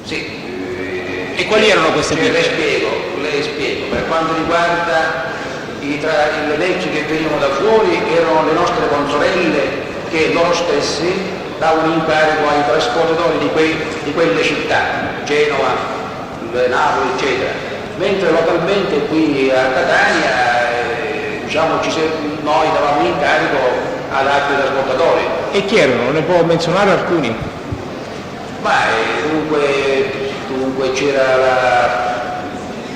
Sì. E quali erano queste ditte? Le spiego. Per quanto riguarda le merci che venivano da fuori, erano le nostre consorelle che loro stessi davano incarico ai trasportatori di quelle città, Genova, Napoli, eccetera. Mentre localmente qui a Catania, diciamo, noi davamo incarico ad altri trasportatori. E chi erano? Ne può menzionare alcuni? Dunque c'era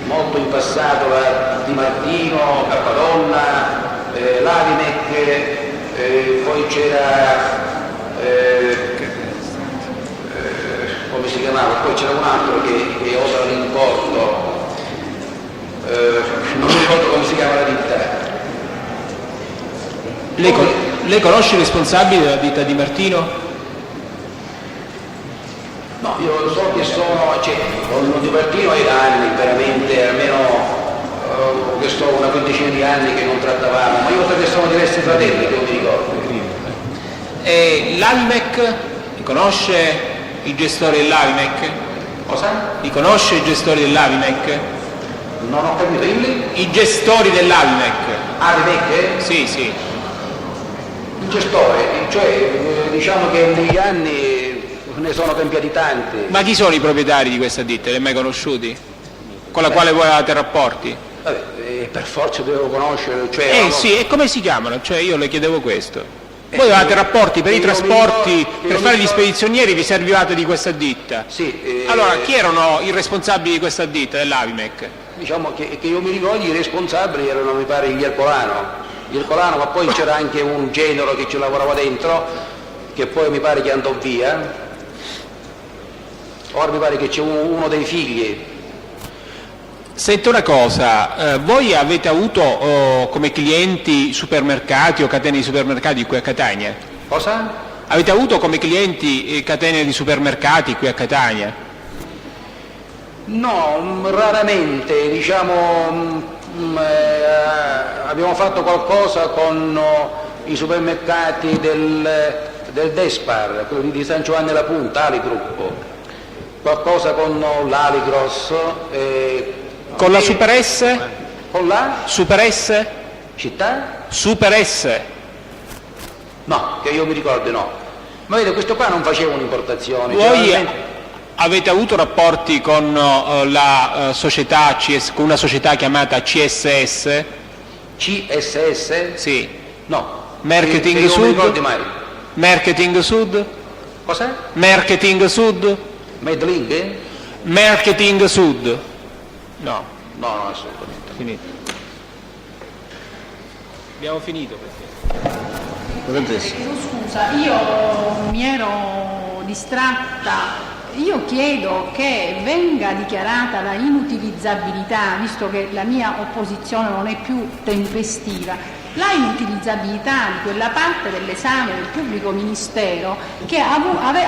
molto in passato la Di Martino, Cappadonna, l'Avinec, poi c'era come si chiamava? Poi c'era un altro che opera l'importo, non mi ricordo come si chiama la ditta. Lei conosce i responsabili della ditta Di Martino? No, io so che con Di Martino è da anni, veramente, almeno che sto una quindicina di anni che non trattavamo, ma io so che sono diversi fratelli, che non mi ricordo. E l'Avinec? Li conosce i gestori dell'Avinec? Cosa? Li conosce i gestori dell'Avinec? Non ho capito, i gestori dell'Avinec. Avinec? Sì, sì. Il gestore, cioè diciamo che negli anni ne sono cambiati tanti. Ma chi sono i proprietari di questa ditta? Li hai mai conosciuti? Con la quale voi avete rapporti? Vabbè, per forza dovevo conoscere. Sì, e come si chiamano? Cioè io le chiedevo questo. Voi avevate rapporti per i trasporti, per fare gli spedizionieri vi servivate di questa ditta? Sì. Allora, chi erano i responsabili di questa ditta, dell'Avinec? Diciamo che io mi ricordo i responsabili erano, mi pare, gli Ercolano, ma poi c'era anche un genero che ci lavorava dentro, che poi mi pare che andò via. Ora mi pare che c'è uno dei figli. Senti una cosa, voi avete avuto come clienti supermercati o catene di supermercati qui a Catania? Cosa? Avete avuto come clienti catene di supermercati qui a Catania? No, raramente, diciamo, abbiamo fatto qualcosa con i supermercati del Despar, quello di San Giovanni la Punta, Aligruppo, qualcosa con l'Aligros. Con la Super S? Con la? Super S? Città? Super S? No, che io mi ricordi no. Ma vedete, questo qua non faceva un'importazione. Voi avete avuto rapporti con la società, con una società chiamata CSS? CSS? Sì. No. Marketing Sud? Non mi ricordi mai. Marketing Sud? Cos'è? Marketing Sud? Medling? Marketing Sud? No. No, assolutamente. Finito. Abbiamo finito. Scusa, io mi ero distratta. Io chiedo che venga dichiarata la inutilizzabilità, visto che la mia opposizione non è più tempestiva, la inutilizzabilità di quella parte dell'esame del pubblico ministero che ha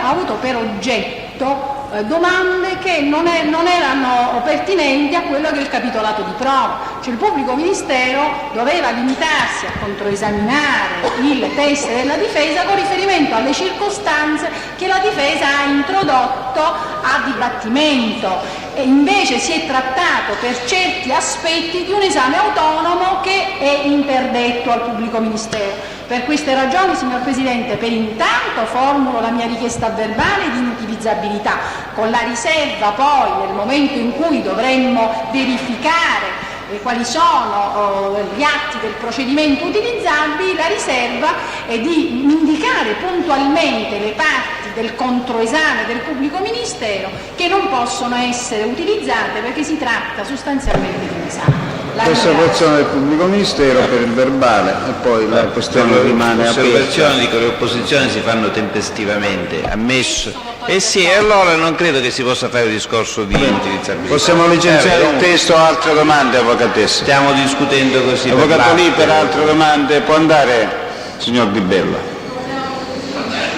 avuto per oggetto domande che non erano pertinenti a quello che è il capitolato di prova. Cioè il pubblico ministero doveva limitarsi a controesaminare il teste della difesa con riferimento alle circostanze che la difesa ha introdotto a dibattimento. E invece si è trattato per certi aspetti di un esame autonomo che è interdetto al pubblico ministero. Per queste ragioni, signor Presidente, per intanto formulo la mia richiesta verbale di inutilizzabilità, con la riserva poi, nel momento in cui dovremmo verificare quali sono gli atti del procedimento utilizzabili, la riserva è di indicare puntualmente le parti del controesame del pubblico ministero che non possono essere utilizzate perché si tratta sostanzialmente di un esame. Osservazione del pubblico ministero per il verbale e poi la questione rimane aperta. Osservazioni, dico, le opposizioni si fanno tempestivamente, ammesso. Sì, e allora non credo che si possa fare un discorso di inutilizzabilità. Possiamo licenziare il testo o altre domande, avvocatessa? Stiamo discutendo così. Avvocato Lee, per altre domande può andare, signor Di Bella?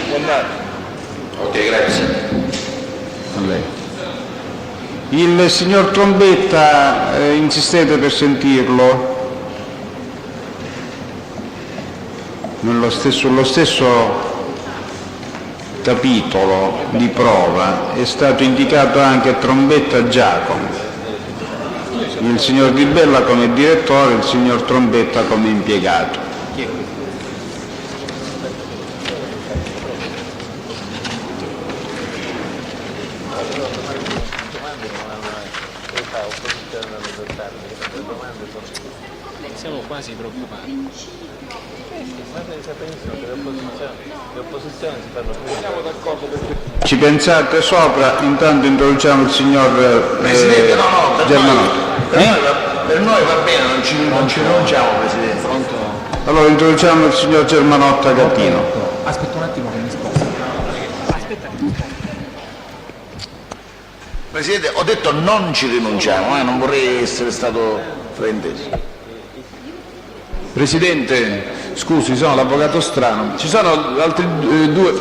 Può andare. Ok, grazie. A lei. Il signor Trombetta, insistete per sentirlo? Sullo stesso capitolo di prova è stato indicato anche Trombetta Giacomo, il signor Di Bella come direttore e il signor Trombetta come impiegato. Siamo quasi preoccupati. Le opposizioni si fanno più. Siamo d'accordo perché Ci pensate sopra, intanto introduciamo il signor Presidente, no, Germanotta. Per noi va bene, non ci rinunciamo, Presidente. Allora introduciamo il signor Germanotta Gattino. Aspetta un attimo che mi sposto. Presidente, ho detto non ci rinunciamo, non vorrei essere stato frainteso. Presidente, scusi, sono l'avvocato Strano. Ci sono altri due...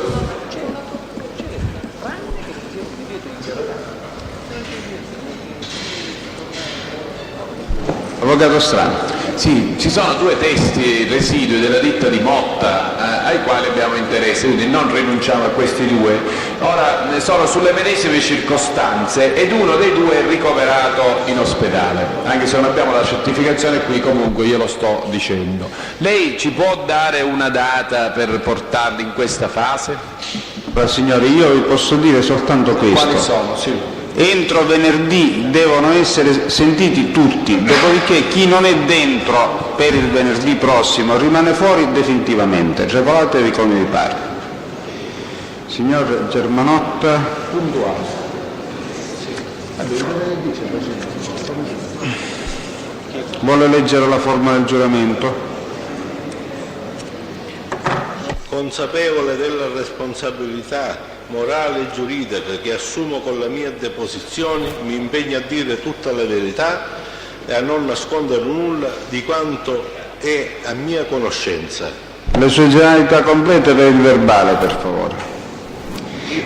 Avvocato Strano. Sì, ci sono due testi residui della ditta di Motta ai quali abbiamo interesse, quindi non rinunciamo a questi due. Ora sono sulle medesime circostanze ed uno dei due è ricoverato in ospedale, anche se non abbiamo la certificazione qui, comunque io lo sto dicendo. Lei ci può dare una data per portarli in questa fase? Ma signore, io vi posso dire soltanto questo. Quali sono? Sì. Entro venerdì devono essere sentiti tutti, dopodiché chi non è dentro per il venerdì prossimo rimane fuori definitivamente. Regolatevi come vi pare. Signor Germanotta. Puntuale. Vuole leggere la forma del giuramento? Consapevole della responsabilità morale e giuridica che assumo con la mia deposizione, mi impegno a dire tutta la verità e a non nascondere nulla di quanto è a mia conoscenza. Le sue generalità complete per il verbale, per favore.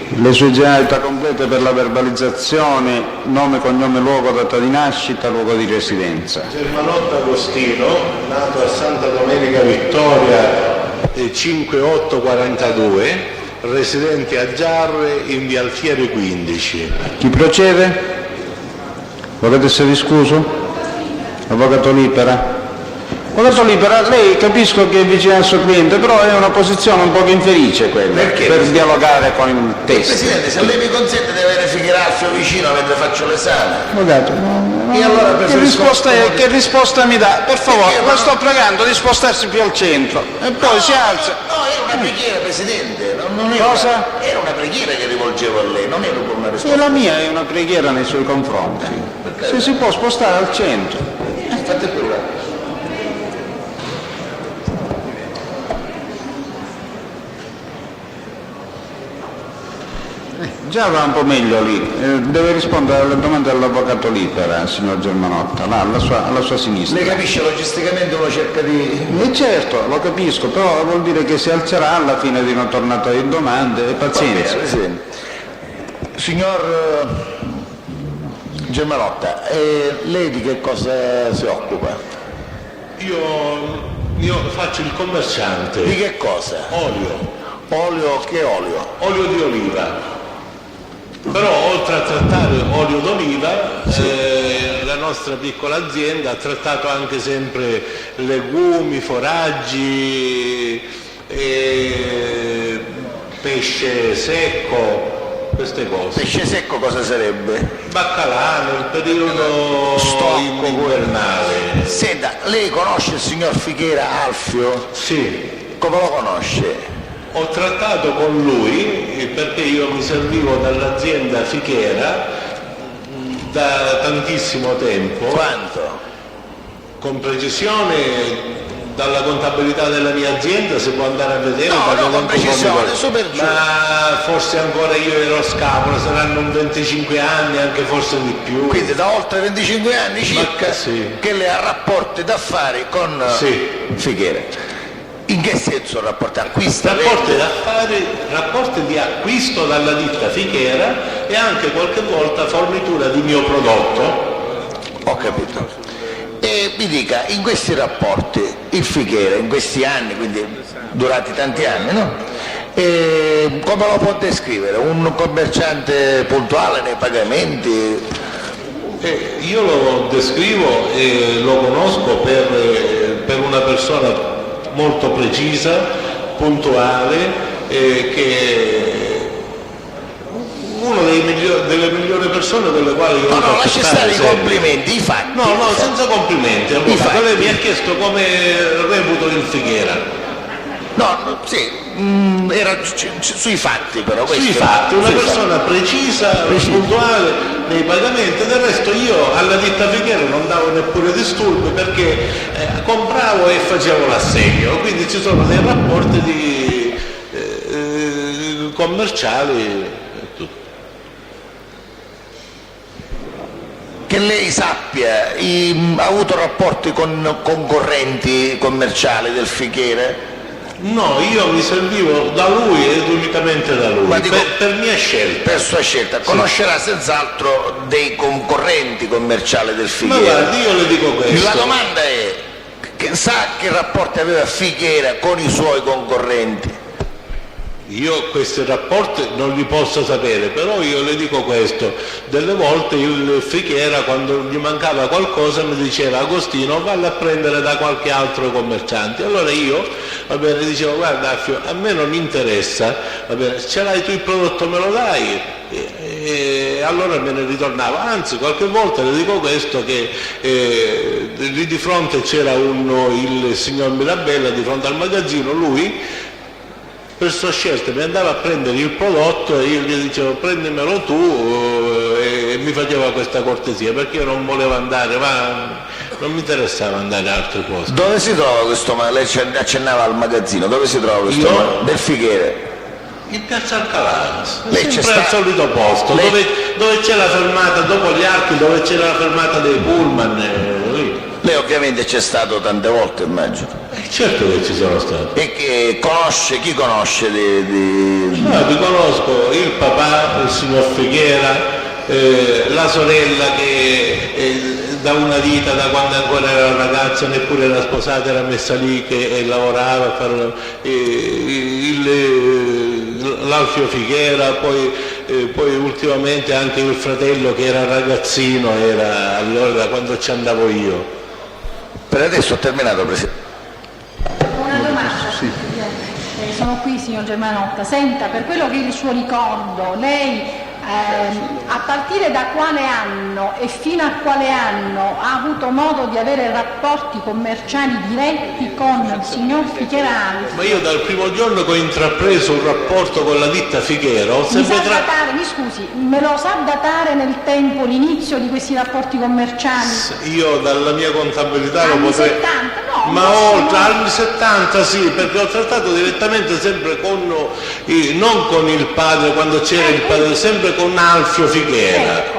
Le sue generalità complete per la verbalizzazione, nome, cognome, luogo, data di nascita, luogo di residenza. Germanotta Agostino, nato a Santa Domenica Vittoria 5842, residente a Giarre in via Alfieri 15. Chi procede? Volete essere discusso? Avvocato Lipera? Avvocato Lipera, lei capisco che è vicino al suo cliente, però è una posizione un po' infelice quella. Perché? Per dialogare con il testo. Presidente, se lei mi consente di avere Fighirazio vicino mentre faccio l'esame. Avvocato, E allora che risposta mi dà? Per favore, la sto pregando di spostarsi più al centro e poi si alza. No, era una preghiera, Presidente. Non era Cosa? Era una preghiera che rivolgevo a lei, non era una risposta. E la mia è una preghiera nei suoi confronti. Se si può spostare al centro. Fate pure. Già va un po' meglio lì, deve rispondere alle domande dell'avvocato Lipera, signor Germanotta, là, alla sua sinistra. Lei capisce, logisticamente uno cerca di... Certo, lo capisco, però vuol dire che si alzerà alla fine di una tornata di domande e pazienza. Va bene, Presidente. Signor Germanotta, lei di che cosa si occupa? Io Io faccio il commerciante. Di che cosa? Olio. Olio, che olio? Olio di oliva. Però oltre a trattare olio d'oliva, la nostra piccola azienda ha trattato anche sempre legumi, foraggi, pesce secco, queste cose. Pesce secco cosa sarebbe? Baccalà nel periodo invernale. Senta, lei conosce il signor Fichera Alfio? Sì. Come lo conosce? Ho trattato con lui perché io mi servivo dall'azienda Fichera da tantissimo tempo. Quanto? Con precisione dalla contabilità della mia azienda si può andare a vedere. No, con precisione, su per giù. Ma forse ancora io ero scapolo, saranno un 25 anni, anche forse di più. Quindi da oltre 25 anni circa che lei ha rapporti d'affari con Fichera. In che senso rapporti? Acquista? Rapporti d'affari, rapporti di acquisto dalla ditta Fichera e anche qualche volta fornitura di mio prodotto. Ho capito. E mi dica, in questi rapporti il Fichera, in questi anni, quindi durati tanti anni, no? Come lo può descrivere? Un commerciante puntuale nei pagamenti? Io lo descrivo e lo conosco per una persona molto precisa, puntuale, che una delle migliori persone con le quali io ho No, lasci stare i complimenti, i fatti. No, senza complimenti. Allora, lei mi ha chiesto come reputo il Fichera. No, sì, era sui fatti però. Sui fatti, una persona precisa, puntuale nei pagamenti. Del resto io alla ditta Fichera non davo neppure disturbi perché compravo e facevo l'assegno, quindi ci sono dei rapporti commerciali. Che lei sappia, ha avuto rapporti con concorrenti commerciali del Fichera? No, io mi servivo da lui ed unicamente da lui, Ma dico, per mia scelta. Per sua scelta. Conoscerà senz'altro dei concorrenti commerciali del Fichera. Ma guardi, io le dico questo. La domanda è, sa che rapporti aveva Fichera con i suoi concorrenti? Io questi rapporti non li posso sapere, però io le dico questo, delle volte il Fichera quando gli mancava qualcosa mi diceva: Agostino, valli a prendere da qualche altro commerciante. Allora io, va bene, dicevo: guarda Alfio, a me non interessa, va bene, ce l'hai tu il prodotto, me lo dai, e allora me ne ritornava. Anzi, qualche volta le dico questo, che lì di fronte c'era il signor Mirabella di fronte al magazzino, lui per sua scelta mi andava a prendere il prodotto e io gli dicevo: prendimelo tu, e mi faceva questa cortesia perché io non volevo andare, ma non mi interessava andare a altri posti. Dove si trova questo? Lei accennava al magazzino, dove si trova questo? Del Fichera? In piazza Alcalá, Lei sempre al solito posto, dove c'è la fermata, dopo gli archi, dove c'è la fermata dei pullman, lì. Lei ovviamente c'è stato tante volte, immagino. Certo che ci sono stato. E che conosce, chi conosce No, vi conosco il papà, il signor Fichera, la sorella che da una vita, da quando ancora era ragazza, neppure era sposata, era messa lì che lavorava a fare l'Alfio Fichera, poi ultimamente anche il fratello che era ragazzino, era allora quando ci andavo io. Per adesso ho terminato, Presidente. Una domanda, sono qui signor Germanotta. Senta, per quello che è il suo ricordo, lei a partire da quale anno e fino a quale anno ha avuto modo di avere rapporti commerciali diretti con il signor Fichera Alfio? Ma io dal primo giorno che ho intrapreso un rapporto con la ditta Fichera ho sempre mi scusi, me lo sa datare nel tempo l'inizio di questi rapporti commerciali? Io dalla mia contabilità anni lo potrei... 70? No, ma oltre anni 70 sì, perché ho trattato direttamente sempre con, non con il padre quando c'era il padre, sempre con Alfio Fichera. Ecco.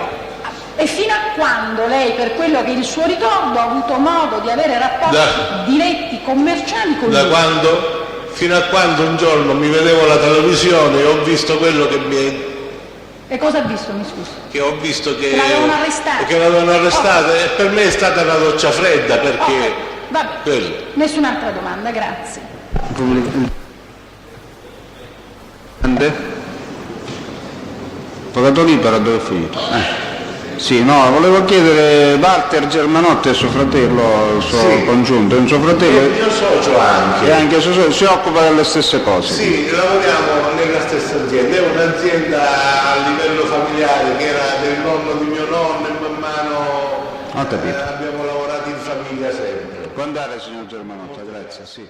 E fino a quando lei, per quello che è il suo ricordo, ha avuto modo di avere rapporti diretti commerciali con lui? Quando? Fino a quando un giorno mi vedevo la televisione e ho visto quello che mi... E cosa ha visto, mi scusi? Che ho visto che l'avevano arrestato. Che l'avevano arrestato, e per me è stata una doccia fredda perché Va bene. Nessun'altra domanda, grazie. Avvocato Libera, dove è finito? Sì, no, volevo chiedere, Walter Germanotti è suo fratello, il suo congiunto, è un suo fratello. Il mio socio anche. E anche suo socio si occupa delle stesse cose. Sì, lavoriamo nella stessa azienda, è un'azienda a livello familiare che era del nonno di mio nonno e man mano abbiamo lavorato in famiglia sempre. Può andare, signor Germanotti, grazie. Sì.